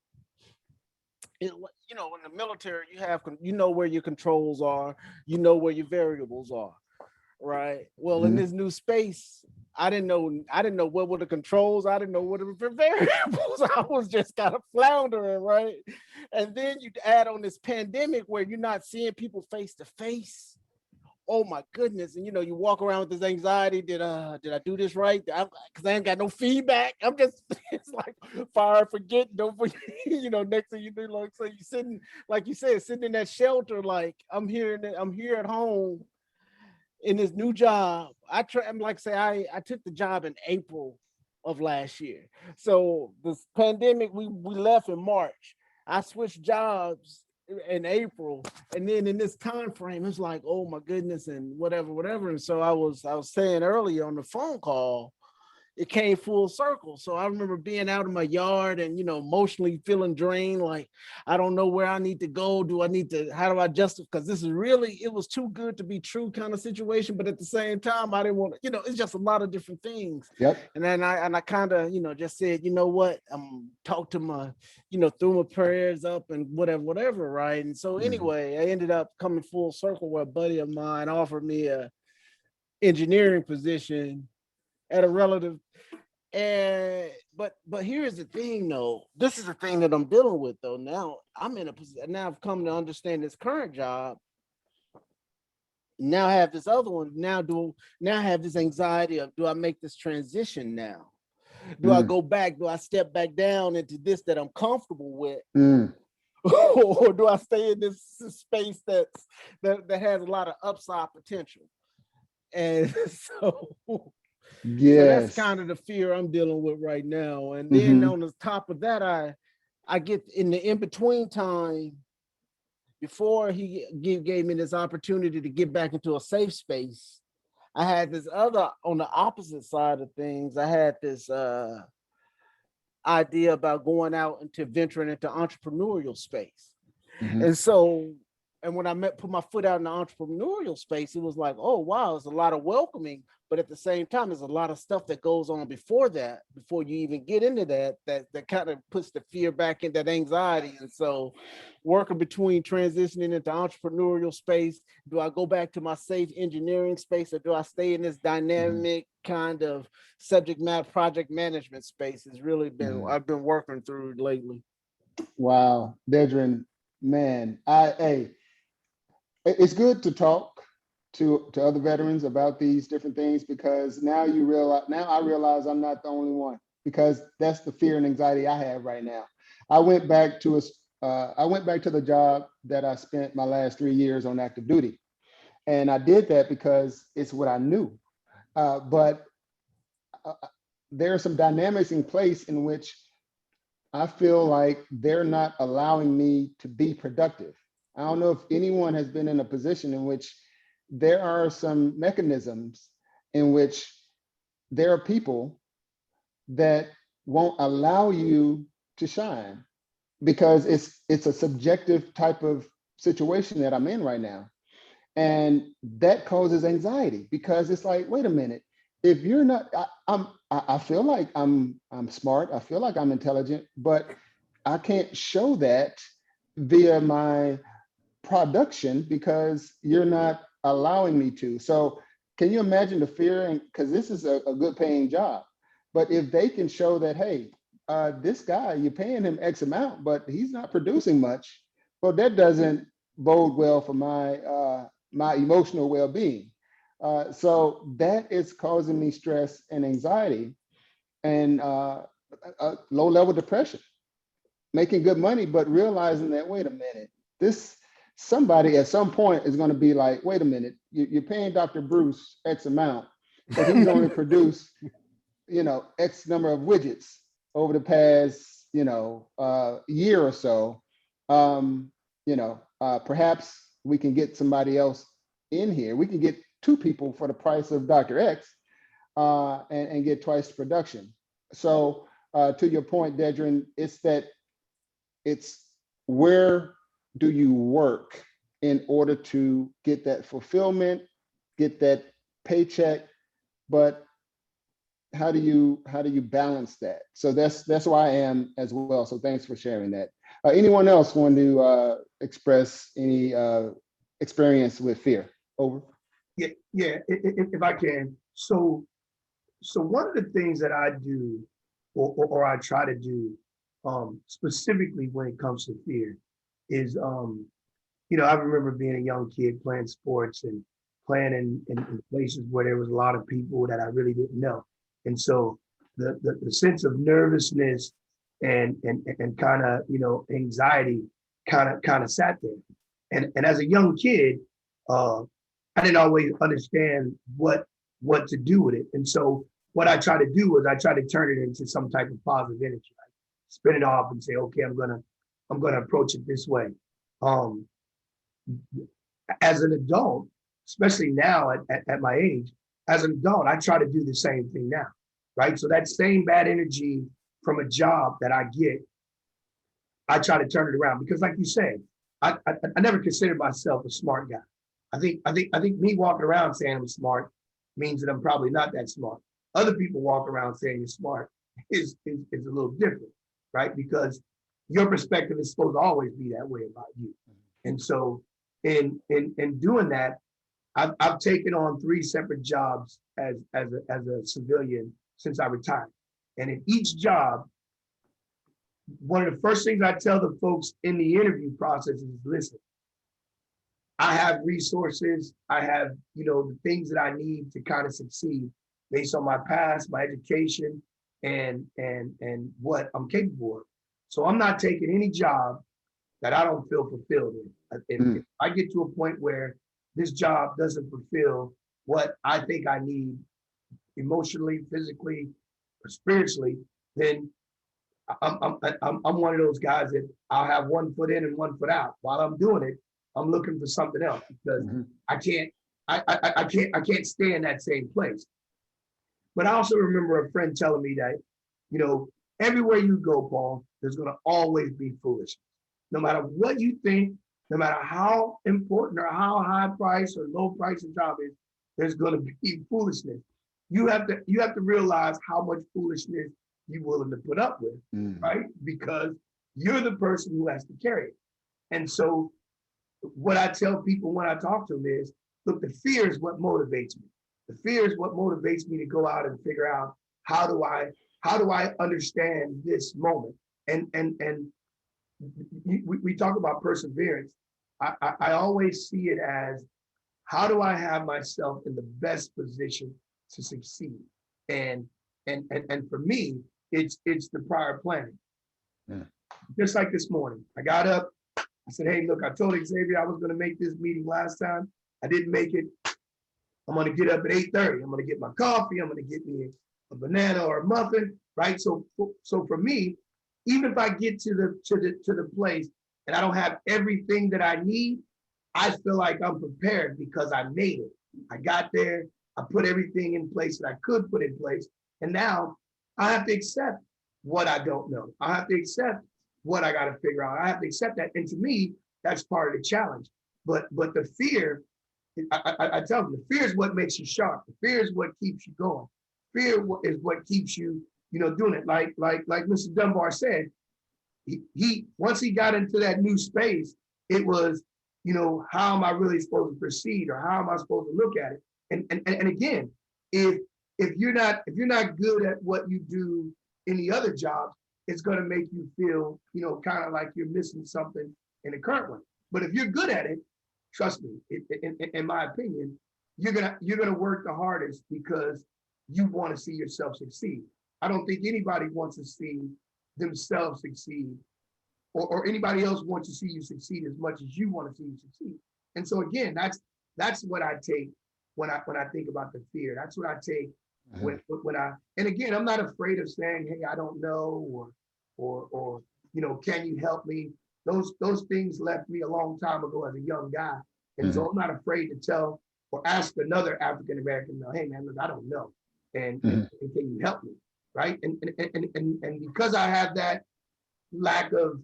A: in the military, you know where your controls are, you know where your variables are, right? Well, in
B: Mhm.
A: this new space, I didn't know what were the controls. I didn't know what were the variables. I was just kind of floundering, right? And then you add on this pandemic where you're not seeing people face to face. Oh my goodness. And you walk around with this anxiety. Did I do this right? Because I ain't got no feedback. I'm just it's like fire, forget, don't forget. Next thing you do, like so you sitting, like you said, sitting in that shelter, like I'm here at home in this new job. I'm like say I took the job in April of last year. So this pandemic, we left in March. I switched jobs in April, and then in this time frame, it's like, oh my goodness, and whatever. And so I was saying earlier on the phone call, it came full circle. So I remember being out in my yard and, emotionally feeling drained. Like, I don't know where I need to go. How do I justify? Because it was too good to be true kind of situation. But at the same time, I didn't want to, it's just a lot of different things.
B: Yep.
A: And then I kind of, just said, you know what, talk to my, threw my prayers up and whatever. Right. And so anyway, I ended up coming full circle where a buddy of mine offered me a engineering position at a relative. And but here's the thing though. This is the thing that I'm dealing with though. Now I'm in a position. Now I've come to understand this current job. Now I have this other one. Now I have this anxiety of, do I make this transition now? Do I
B: Mm.
A: go back? Do I step back down into this that I'm comfortable with?
B: Mm.
A: Or do I stay in this space that has a lot of upside potential? And so that's
B: Yes.
A: kind of the fear I'm dealing with right now. And then
B: Mm-hmm.
A: on the top of that, I get in the in-between time before he gave me this opportunity to get back into a safe space. I had this other, on the opposite side of things, I had this idea about going out into venturing into entrepreneurial space.
B: Mm-hmm.
A: And so, and when I put my foot out in the entrepreneurial space, it was like, oh wow, it's a lot of welcoming, but at the same time, there's a lot of stuff that goes on before that, before you even get into that kind of puts the fear back in, that anxiety. And so, working between transitioning into entrepreneurial space, do I go back to my safe engineering space, or do I stay in this dynamic kind of subject matter project management space? Has really been I've been working through lately.
B: Wow, Dedrin, man, it's good to talk to other veterans about these different things, because now I realize I'm not the only one, because that's the fear and anxiety I have right now. I went back to the job that I spent my last 3 years on active duty, and I did that because it's what I knew. But there are some dynamics in place in which I feel like they're not allowing me to be productive. I don't know if anyone has been in a position in which there are some mechanisms in which there are people that won't allow you to shine, because it's a subjective type of situation that I'm in right now. And that causes anxiety, because it's like, wait a minute, if you're not, I feel like I'm smart, I feel like I'm intelligent, but I can't show that via my production because you're not allowing me to. So can you imagine the fear? And because this is a good paying job, but if they can show that, hey, this guy, you're paying him X amount, but he's not producing much, well, that doesn't bode well for my emotional well-being. So that is causing me stress and anxiety and low level depression. Making good money, but realizing that, wait a minute, this somebody at some point is going to be like, wait a minute, you're paying Dr. Bruce X amount, but he's only produced, X number of widgets over the past, year or so. Perhaps we can get somebody else in here. We can get two people for the price of Dr. X, and get twice the production. So to your point, Dedrin, it's where do you work in order to get that fulfillment, get that paycheck, but how do you balance that? So that's why I am as well. So thanks for sharing that. Anyone else want to express any experience with fear? Over.
C: Yeah, if I can. So one of the things that I do, or I try to do, specifically when it comes to fear, is I remember being a young kid playing sports and playing in places where there was a lot of people that I really didn't know. And so the sense of nervousness and kind of, anxiety kind of sat there. And as a young kid, I didn't always understand what to do with it. And so what I try to do was I try to turn it into some type of positive energy, like spin it off and say, okay, I'm gonna approach it this way. Um, as an adult, especially now at my age, as an adult, I try to do the same thing now, right? So that same bad energy from a job that I get, I try to turn it around because, like you said, I never considered myself a smart guy. I think me walking around saying I'm smart means that I'm probably not that smart. Other people walk around saying you're smart is a little different, right? Because your perspective is supposed to always be that way about you. And so in doing that, I've taken on 3 separate jobs as a civilian since I retired. And in each job, one of the first things I tell the folks in the interview process is, listen, I have resources, I have, the things that I need to kind of succeed based on my past, my education, and what I'm capable of. So I'm not taking any job that I don't feel fulfilled in. If I get to a point where this job doesn't fulfill what I think I need emotionally, physically, or spiritually, then I'm one of those guys that I'll have one foot in and one foot out. While I'm doing it, I'm looking for something else because I can't stay in that same place. But I also remember a friend telling me that, everywhere you go, Paul, there's going to always be foolishness. No matter what you think, no matter how important or how high price or low price a job is, there's going to be foolishness. You have to realize how much foolishness you're willing to put up with, right? Because you're the person who has to carry it. And so what I tell people when I talk to them is, look, the fear is what motivates me. The fear is what motivates me to go out and figure out how do I understand this moment. And we talk about perseverance. I always see it as, how do I have myself in the best position to succeed? And for me, it's the prior planning. Yeah. Just like this morning, I got up. I said, hey, look, I told Xavier I was going to make this meeting last time. I didn't make it. I'm going to get up at 8:30. I'm going to get my coffee. I'm going to get me a banana or a muffin, right? So for me, even if I get to the place and I don't have everything that I need, I feel like I'm prepared because I made it. I got there. I put everything in place that I could put in place. And now I have to accept what I don't know. I have to accept what I got to figure out. I have to accept that. And to me, that's part of the challenge. But the fear, I tell them, the fear is what makes you sharp. The fear is what keeps you going. Fear is what keeps you, doing it. Like Mr. Dunbar said, he once he got into that new space, it was, how am I really supposed to proceed, or how am I supposed to look at it? And again, if you're not good at what you do in the other jobs, it's going to make you feel, kind of like you're missing something in the current one. But if you're good at it, trust me, in my opinion, you're gonna work the hardest because you want to see yourself succeed. I don't think anybody wants to see themselves succeed, or anybody else wants to see you succeed as much as you want to see you succeed. And so again, that's what I take when I think about the fear. That's what I take when I, and again, I'm not afraid of saying, hey, I don't know, or can you help me? Those things left me a long time ago as a young guy. And so I'm not afraid to tell or ask another African American, hey man, look, I don't know. And can you help me? Right. And because I have that lack of,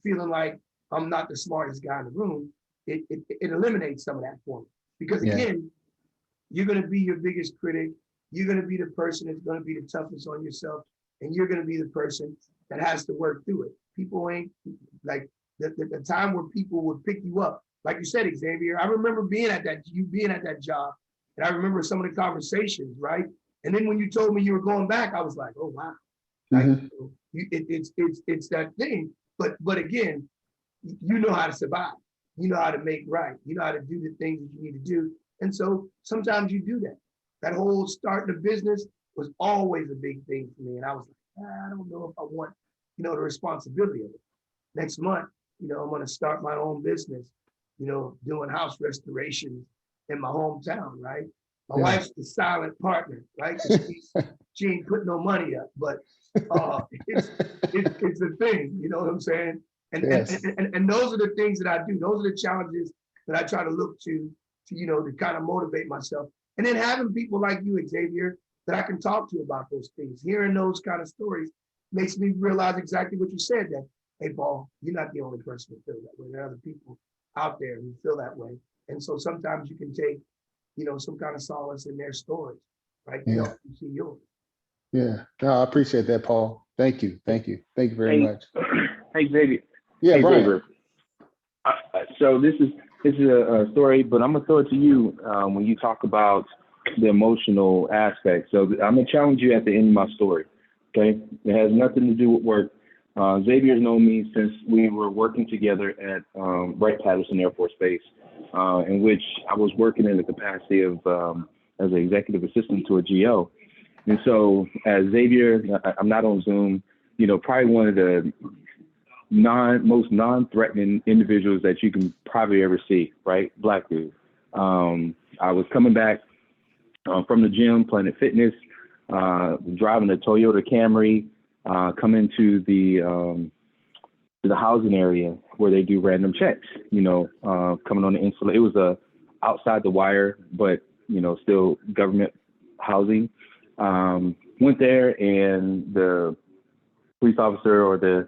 C: feeling like I'm not the smartest guy in the room, it eliminates some of that for me. Because again, You're going to be your biggest critic. You're going to be the person that's going to be the toughest on yourself. And you're going to be the person that has to work through it. People ain't like the time where people would pick you up. Like you said, Xavier, I remember being at that job. And I remember some of the conversations, right? And then when you told me you were going back, I was like, oh, wow. Like, it's that thing. But again, you know how to survive. You know how to make right. You know how to do the things that you need to do. And so sometimes you do that. That whole starting a business was always a big thing for me. And I was like, I don't know if I want, the responsibility of it. Next month, I'm going to start my own business, doing house restorations in my hometown, right? My wife's the silent partner, right? She ain't put no money up, but it's a thing, you know what I'm saying? And those are the things that I do. Those are the challenges that I try to look to kind of motivate myself. And then having people like you, Xavier, that I can talk to about those things, hearing those kind of stories makes me realize exactly what you said, that, hey, Paul, you're not the only person who feels that way. There are other people out there who feel that way. And so sometimes you can take, some kind of solace in their stories, right? To help you see yours.
B: Yeah, no, I appreciate that, Paul. Thank you very much.
D: Hey, Xavier.
B: Yeah,
D: hey,
B: Brian.
D: Xavier. So this is a story, but I'm gonna throw it to you when you talk about the emotional aspect. So I'm gonna challenge you at the end of my story. Okay, it has nothing to do with work. Xavier's known me since we were working together at Wright-Patterson Air Force Base, in which I was working in the capacity of as an executive assistant to a GO. And so as Xavier, I'm not on Zoom, probably one of the most non-threatening individuals that you can probably ever see, right? Black dude. I was coming back from the gym, Planet Fitness, driving a Toyota Camry, coming to the housing area where they do random checks, coming on the insula. It was outside the wire, but, still government housing. Went there and the police officer or the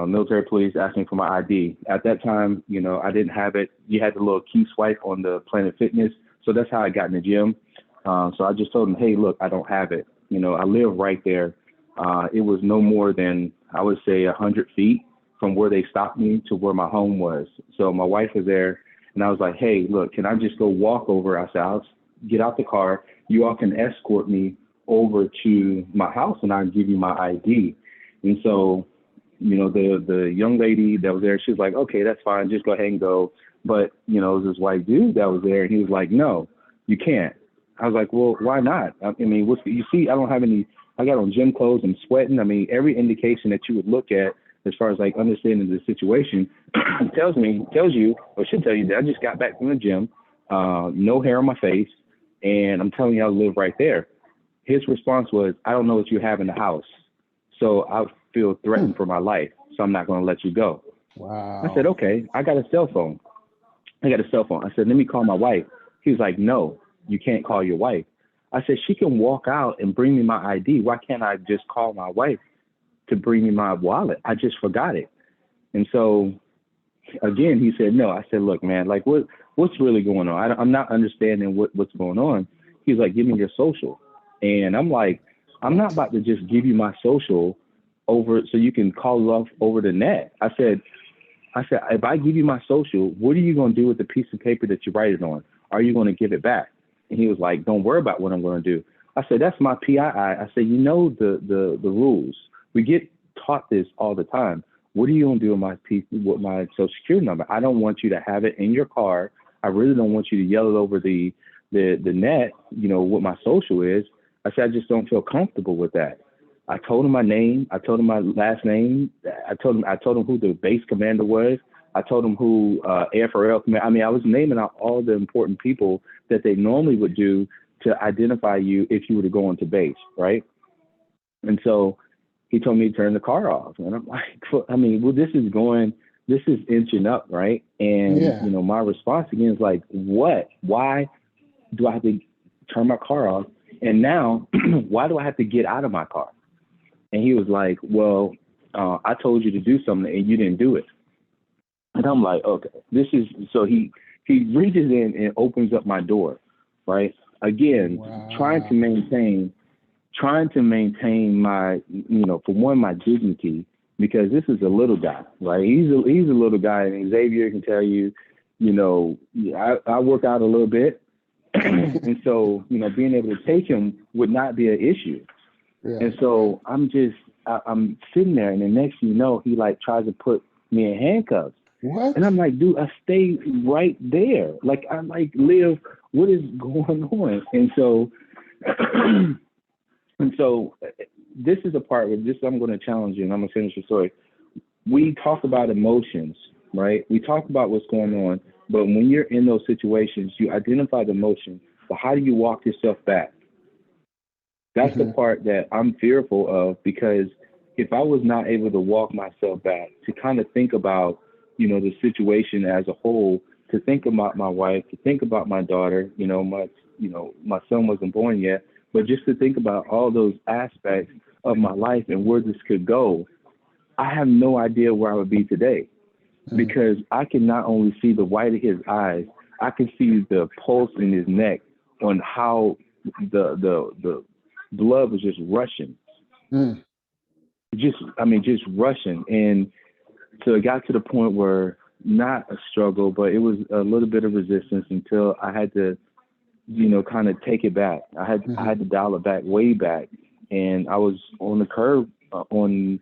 D: military police asked me for my ID. At that time, I didn't have it. You had the little key swipe on the Planet Fitness. So that's how I got in the gym. So I just told them, hey, look, I don't have it. I live right there. It was no more than, I would say, 100 feet from where they stopped me to where my home was. So my wife was there and I was like, hey, look, can I just go walk over? I said, I'll get out the car. You all can escort me over to my house and I'll give you my ID. And so, the young lady that was there, she was like, okay, that's fine. Just go ahead and go. But, it was this white dude that was there and he was like, no, you can't. I was like, well, why not? I mean, you see, I don't have any, I got on gym clothes, I'm sweating. I mean, every indication that you would look at as far as like understanding the situation tells you, or should tell you that I just got back from the gym, no hair on my face. And I'm telling you, I live right there. His response was, I don't know what you have in the house. So I feel threatened for my life. So I'm not going to let you go.
B: Wow.
D: I said, okay, I got a cell phone. I said, let me call my wife. He was like, no, you can't call your wife. I said, she can walk out and bring me my ID. Why can't I just call my wife to bring me my wallet? I just forgot it. And so again, he said, no. I said, look, man, like what's really going on? I'm not understanding what's going on. He's like, give me your social. And I'm like, I'm not about to just give you my social over so you can call it off over the net. I said, if I give you my social, what are you going to do with the piece of paper that you write it on? Are you going to give it back? And he was like, don't worry about what I'm going to do. I said, that's my PII. I said, the rules. We get taught this all the time. What are you going to do with my social security number? I don't want you to have it in your car. I really don't want you to yell it over the net, what my social is. I said, I just don't feel comfortable with that. I told him my name. I told him my last name. I told him who the base commander was. I told him who AFRL commander. I mean, I was naming out all the important people that they normally would do to identify you if you were to go into base, right? And so he told me to turn the car off. And I'm like, this is inching up, right? And, my response again is like, what? Why do I have to turn my car off? And now, why do I have to get out of my car? And he was like, well, I told you to do something and you didn't do it. And I'm like, okay, so he reaches in and opens up my door, right? again, trying to maintain my, for one, my dignity, because this is a little guy, right? He's a little guy, and Xavier can tell you, I work out a little bit, and so being able to take him would not be an issue. Yeah. And so I'm sitting there, and the next thing you know, he like tries to put me in handcuffs.
B: What?
D: And I'm like, dude, I stay right there. Like, I live. What is going on? And so, this is the part where I'm going to challenge you, and I'm going to finish the story. We talk about emotions, right? We talk about what's going on, but when you're in those situations, you identify the emotion, but how do you walk yourself back? That's the part that I'm fearful of, because if I was not able to walk myself back, to kind of think about, the situation as a whole, to think about my wife, to think about my daughter, my son wasn't born yet, but just to think about all those aspects of my life and where this could go, I have no idea where I would be today, because I can not only see the white of his eyes, I can see the pulse in his neck on how the blood was just rushing, just rushing. And so it got to the point where, not a struggle, but it was a little bit of resistance until I had to, kind of take it back. I had to dial it back, way back. And I was on the curb in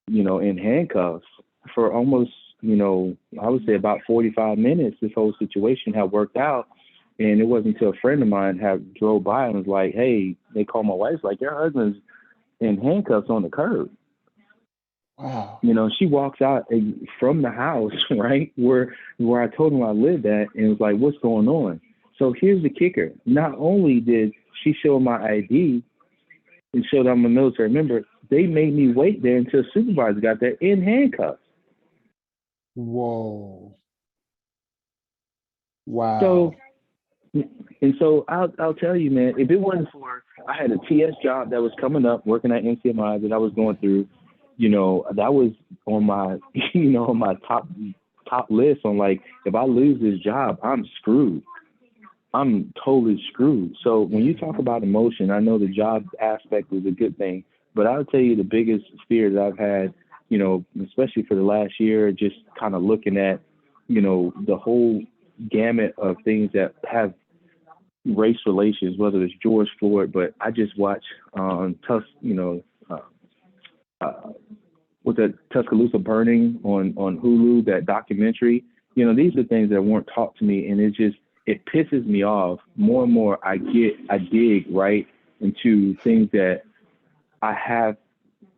D: handcuffs for almost, I would say about 45 minutes. This whole situation had worked out. And it wasn't until a friend of mine had drove by and was like, hey, they called my wife, like, your husband's in handcuffs on the curb.
B: Wow.
D: She walks out from the house, right, where I told him I lived at, and was like, what's going on? So here's the kicker. Not only did she show my ID and show that I'm a military member, they made me wait there until a supervisor got there in handcuffs.
B: Whoa. Wow.
D: So I'll tell you, man, if it wasn't for, I had a TS job that was coming up, working at NCMI that I was going through, that was on my, on my top list on, like, if I lose this job, I'm screwed. I'm totally screwed. So when you talk about emotion, I know the job aspect is a good thing, but I'll tell you the biggest fear that I've had, especially for the last year, just kind of looking at, the whole gamut of things that have race relations, whether it's George Floyd, but I just watched with the Tuscaloosa burning on Hulu, that documentary. These are things that weren't taught to me, and it pisses me off more and more. I dig right into things that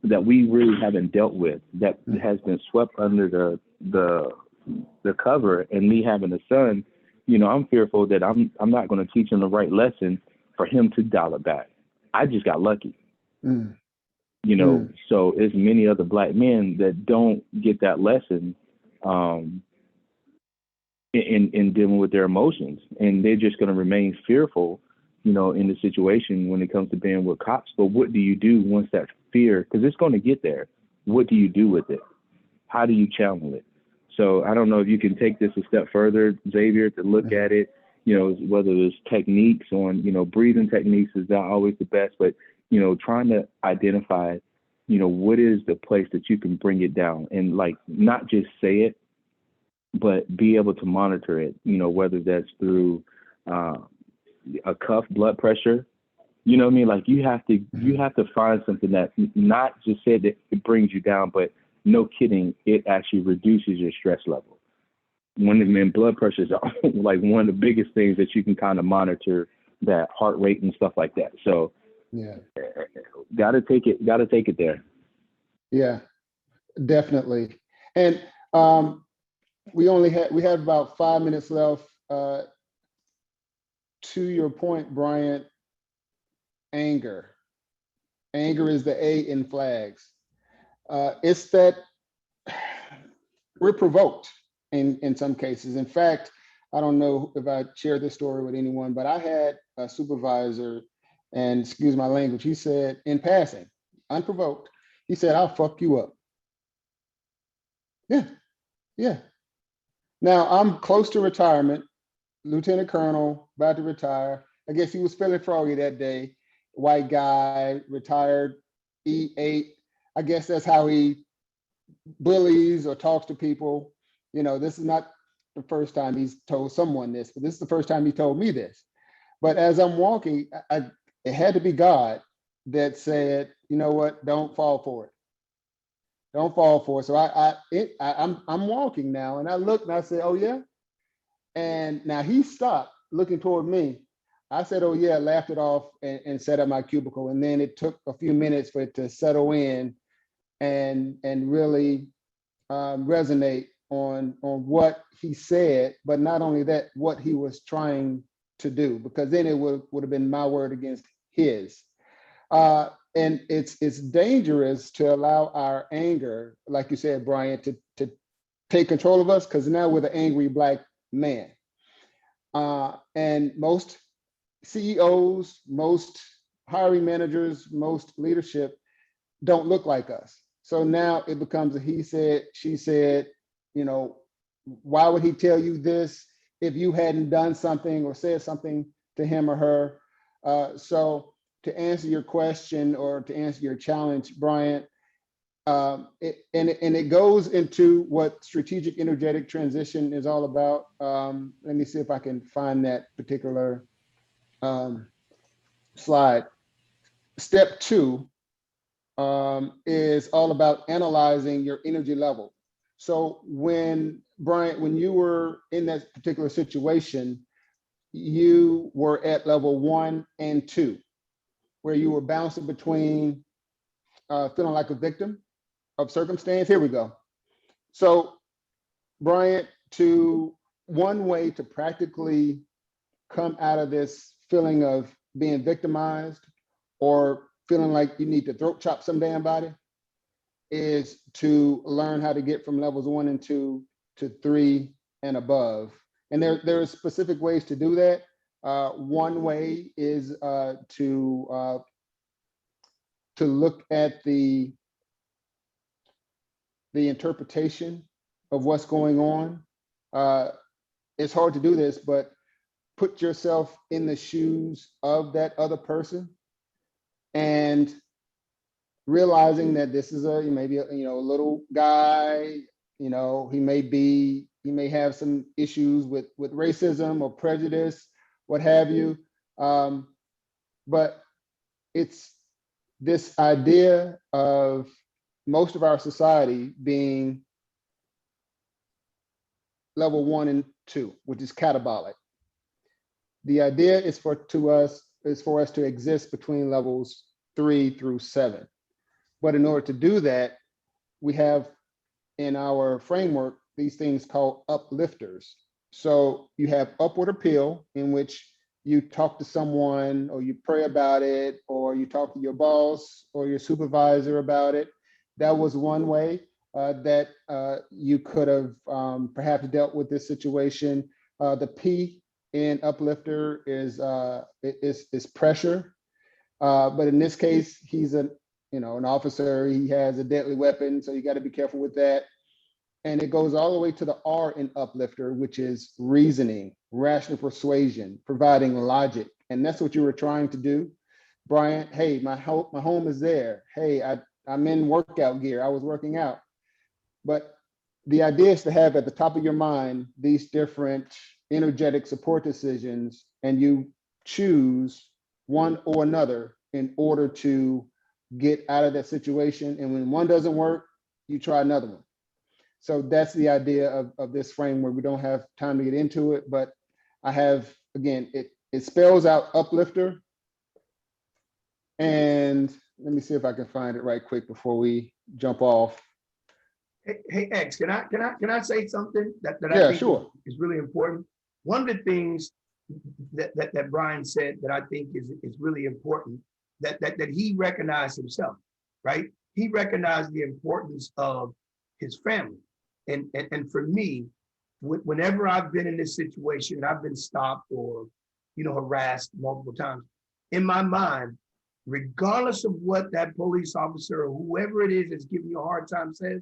D: that we really haven't dealt with, that has been swept under the cover. And me having a son, I'm fearful that I'm not going to teach him the right lesson for him to dial it back. I just got lucky. So there's many other Black men that don't get that lesson in dealing with their emotions, and they're just going to remain fearful, in the situation when it comes to being with cops. But what do you do once that fear, because it's going to get there, what do you do with it? How do you channel it? So I don't know if you can take this a step further, Xavier, to look at it, whether there's techniques on, breathing techniques is not always the best, but, trying to identify, what is the place that you can bring it down, and, like, not just say it, but be able to monitor it, whether that's through a cuff, blood pressure, what I mean? Like, you have to find something that not just said that it brings you down, but no kidding, it actually reduces your stress level. When blood pressure is like one of the biggest things that you can kind of monitor, that heart rate and stuff like that. So
B: yeah,
D: gotta take it there.
B: Yeah, definitely. And we had about 5 minutes left. To your point, Bryant, anger is the A in flags. It's that we're provoked in some cases. In fact, I don't know if I shared this story with anyone, but I had a supervisor, and excuse my language, he said in passing, unprovoked, he said, "I'll fuck you up." Yeah. Now I'm close to retirement, lieutenant colonel, about to retire. I guess he was feeling froggy that day. White guy, retired, E8. I guess that's how he bullies or talks to people. You know, this is not the first time he's told someone this, but this is the first time he told me this. But as I'm walking, it had to be God that said, you know what, don't fall for it. Don't fall for it. So I'm walking now, and I looked and I said, oh yeah. And now he stopped looking toward me. I said, oh yeah, laughed it off and sat at my cubicle. And then it took a few minutes for it to settle in and really resonate on what he said, but not only that, what he was trying to do, because then it would have been my word against his. And it's dangerous to allow our anger, like you said, Brian, to take control of us, because now we're the angry Black man. And most CEOs, most hiring managers, most leadership don't look like us. So now it becomes a he said, she said, you know, why would he tell you this if you hadn't done something or said something to him or her? So to answer your question or to answer your challenge, Bryant, it goes into what strategic energetic transition is all about. Let me see if I can find that particular slide. Step 2 is all about analyzing your energy level. So Bryant, when you were in that particular situation, you were at level 1 and 2, where you were bouncing between feeling like a victim of circumstance. Here we go. So Bryant, one way to practically come out of this feeling of being victimized or feeling like you need to throat chop some damn body is to learn how to get from levels 1 and 2 to 3 and above. And there are specific ways to do that. One way is to look at the interpretation of what's going on. It's hard to do this, but put yourself in the shoes of that other person and realizing that this is maybe a little guy, he may have some issues with racism or prejudice, what have you. But it's this idea of most of our society being level 1 and 2, which is catabolic. The idea is for us to exist between levels 3 through 7. But in order to do that, we have in our framework these things called uplifters. So you have upward appeal, in which you talk to someone or you pray about it, or you talk to your boss or your supervisor about it. That was one way that you could have perhaps dealt with this situation. The P in uplifter is pressure. But in this case, he's an officer. He has a deadly weapon, so you got to be careful with that. And it goes all the way to the R in uplifter, which is reasoning, rational persuasion, providing logic. And that's what you were trying to do, Bryant. Hey, my home is there. Hey, I'm in workout gear. I was working out. But the idea is to have at the top of your mind these different energetic support decisions, and you choose one or another in order to get out of that situation. And when one doesn't work, you try another one. So that's the idea of this framework. We don't have time to get into it, but I have, again, it spells out uplifter. And let me see if I can find it right quick before we jump off.
C: Hey X, can I say something that
B: yeah,
C: I think
B: sure.
C: is really important? One of the things that Brian said that I think is really important, that he recognized himself, right? He recognized the importance of his family. And for me, whenever I've been in this situation, I've been stopped or harassed multiple times, in my mind, regardless of what that police officer or whoever it is that's giving you a hard time says,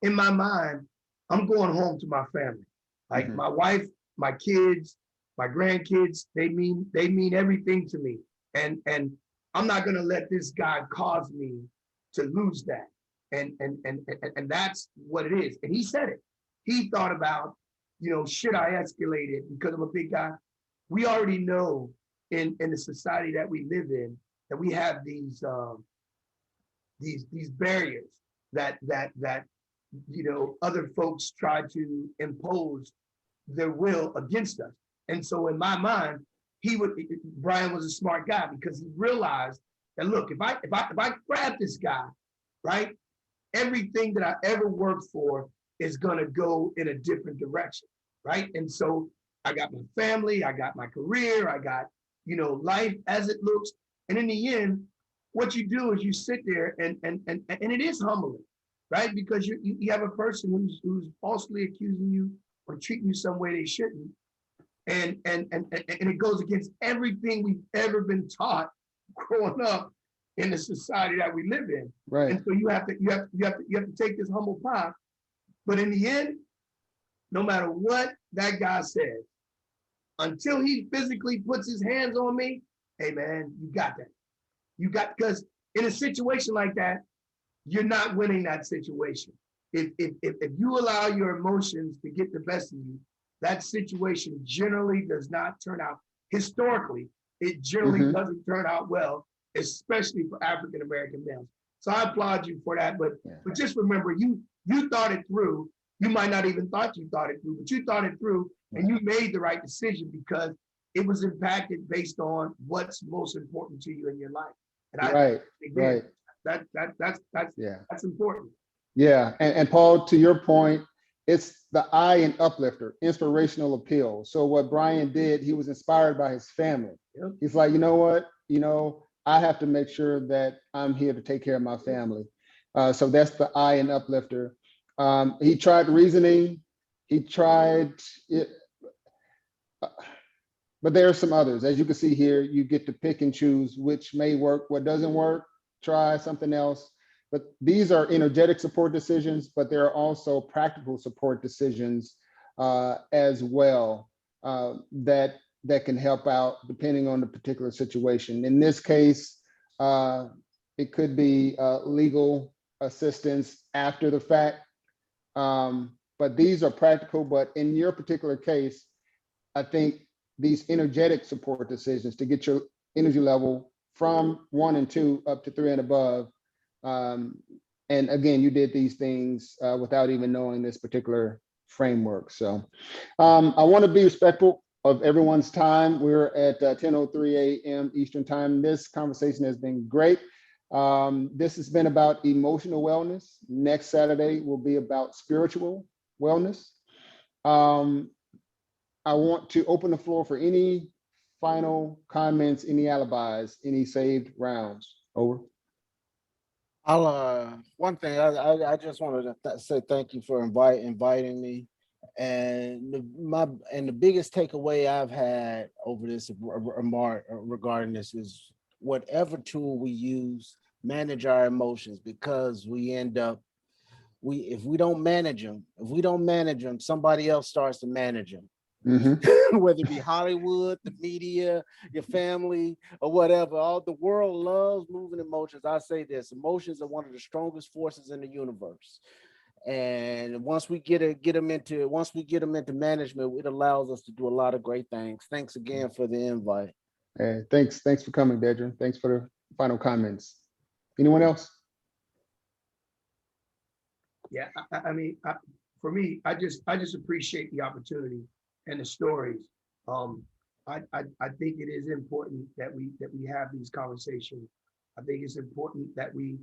C: in my mind, I'm going home to my family, like my wife, my kids, My grandkids, they mean everything to me. And I'm not gonna let this guy cause me to lose that. And that's what it is. And he said it. He thought about, should I escalate it because I'm a big guy? We already know in the society that we live in that we have these barriers that other folks try to impose their will against us. And so in my mind, Brian was a smart guy because he realized that, look, if I grab this guy, right, everything that I ever worked for is gonna go in a different direction, right? And so I got my family, I got my career, I got, life as it looks. And in the end, what you do is you sit there and it is humbling, right? Because you have a person who's falsely accusing you or treating you some way they shouldn't. And it goes against everything we've ever been taught growing up in the society that we live in.
B: Right.
C: And so you have to take this humble pie. But in the end, no matter what that guy says, until he physically puts his hands on me, hey man, you got that. Because in a situation like that, you're not winning that situation. If you allow your emotions to get the best of you, that situation generally does not turn out, historically, it generally doesn't turn out well, especially for African-American males. So I applaud you for that, but just remember, you thought it through. You might not even thought you thought it through, but you thought it through and you made the right decision because it was impacted based on what's most important to you in your life. And that's important.
B: Yeah, and Paul, to your point, it's the I in uplifter, inspirational appeal. So what Brian did, he was inspired by his family.
C: Yep.
B: He's like, you know what, I have to make sure that I'm here to take care of my family. So that's the I in uplifter. He tried reasoning, he tried it, but there are some others. As you can see here, you get to pick and choose which may work, what doesn't work, try something else. But these are energetic support decisions, but there are also practical support decisions as well that can help out depending on the particular situation. In this case, it could be legal assistance after the fact, but these are practical. But in your particular case, I think these energetic support decisions to get your energy level from 1 and 2 up to 3 and above. And again, you did these things without even knowing this particular framework. So I want to be respectful of everyone's time. We're at 10:03 a.m. Eastern time. This conversation has been great. This has been about emotional wellness. Next Saturday will be about spiritual wellness. I want to open the floor for any final comments, any alibis, any saved rounds. Over.
A: One thing I just wanted to say thank you for inviting me, and the biggest takeaway I've had over this remark regarding this is whatever tool we use, manage our emotions, because we end up if we don't manage them, somebody else starts to manage them. Whether it be Hollywood, the media, your family, or whatever. All the world loves moving emotions. I say this: emotions are one of the strongest forces in the universe. And once we get them into management, it allows us to do a lot of great things. Thanks again for the invite.
B: Hey, thanks for coming, Dedra. Thanks for the final comments. Anyone else?
C: Yeah, I mean, for me, I just appreciate the opportunity and the stories. I think it is important that we have these conversations. I think it's important that we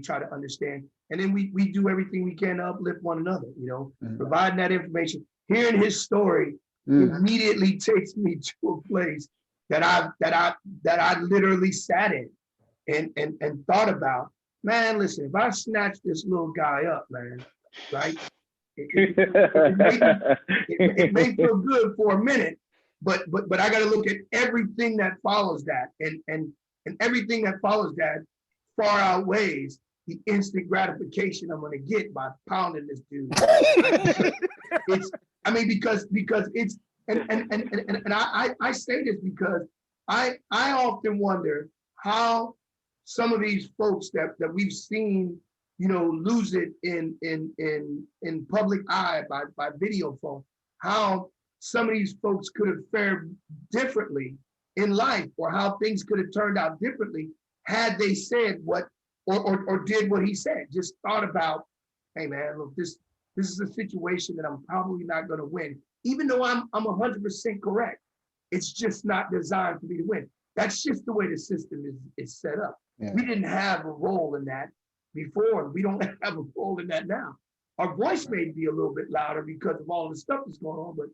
C: try to understand, and then we do everything we can to uplift one another. Providing that information. Hearing his story immediately takes me to a place that I literally sat in and thought about. Man, listen, if I snatch this little guy up, man, right? It may feel good for a minute, but I got to look at everything that follows that, and everything that follows that far outweighs the instant gratification I'm going to get by pounding this dude. Because I say this because I often wonder how some of these folks that we've seen, you know, lose it in public eye by video phone, how some of these folks could have fared differently in life, or how things could have turned out differently had they said what or did what he said. Just thought about, hey man, look, this is a situation that I'm probably not going to win, even though I'm 100% correct. It's just not designed for me to win. That's just the way the system is set up.
B: Yeah.
C: We didn't have a role in that before. We don't have a role in that now. Our voice may be a little bit louder because of all the stuff that's going on, but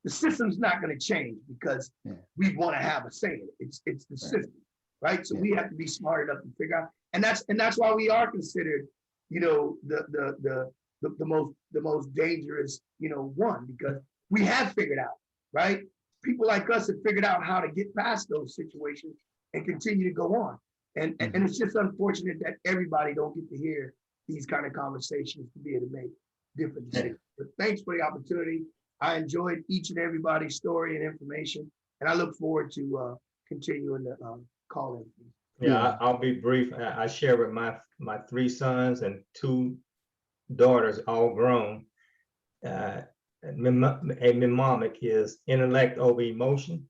C: the system's not going to change because we want to have a say in it. It's the system, right? So we have to be smart enough to figure out, and that's why we are considered, you know, the most dangerous, you know, one, because we have figured out, right? People like us have figured out how to get past those situations and continue to go on. And it's just unfortunate that everybody don't get to hear these kind of conversations to be able to make different decisions. But thanks for the opportunity. I enjoyed each and everybody's story and information, and I look forward to continuing to call in.
E: Yeah, I'll be brief. I share with my 3 sons and 2 daughters, all grown. A mnemonic is intellect over emotion.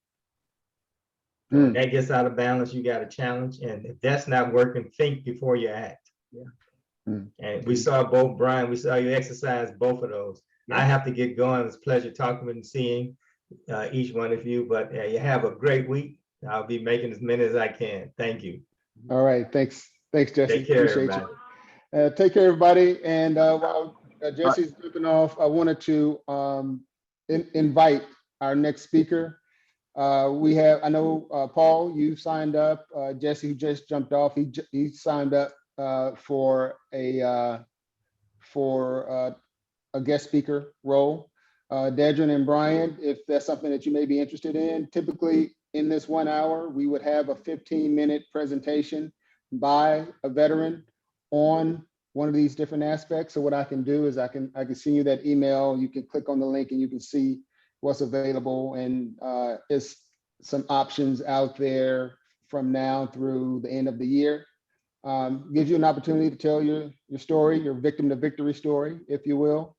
E: When that gets out of balance, you got a challenge. And if that's not working, think before you act. And we saw both, Brian, we saw you exercise both of those. I have to get going. It's a pleasure talking and seeing each one of you, but you have a great week. I'll be making as many as I can. Thank you.
B: All right. Thanks, Jesse.
E: Take care,
B: Appreciate
E: everybody.
B: you. Take care, everybody. And while Jesse's jumping off, I wanted to invite our next speaker. We have, I know, Paul, you signed up. Jesse, who just jumped off, he signed up for a guest speaker role. Dedrin and Brian, if that's something that you may be interested in, typically in this 1 hour, we would have a 15-minute presentation by a veteran on one of these different aspects. So what I can do is I can send you that email. You can click on the link and you can see what's available, and it's some options out there from now through the end of the year. Gives you an opportunity to tell your story, your victim to victory story, if you will.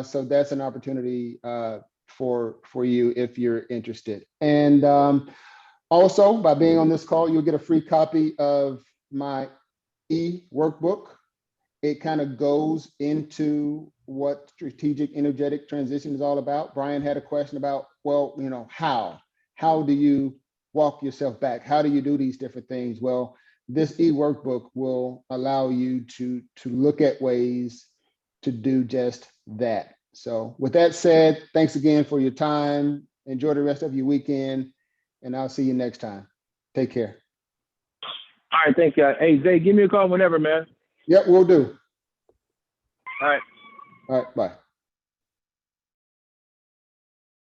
B: So that's an opportunity for you if you're interested. And also, by being on this call, you'll get a free copy of my e-workbook. It kind of goes into what strategic energetic transition is all about. Brian had a question about, well, you know, how do you walk yourself back? How do you do these different things? Well, this e-workbook will allow you to look at ways to do just that. So with that said, thanks again for your time. Enjoy the rest of your weekend, and I'll see you next time. Take care.
D: All right, thanks, guys. Hey, Zay, give me a call whenever, man.
B: Yep, we'll do.
D: All right.
B: All right, bye.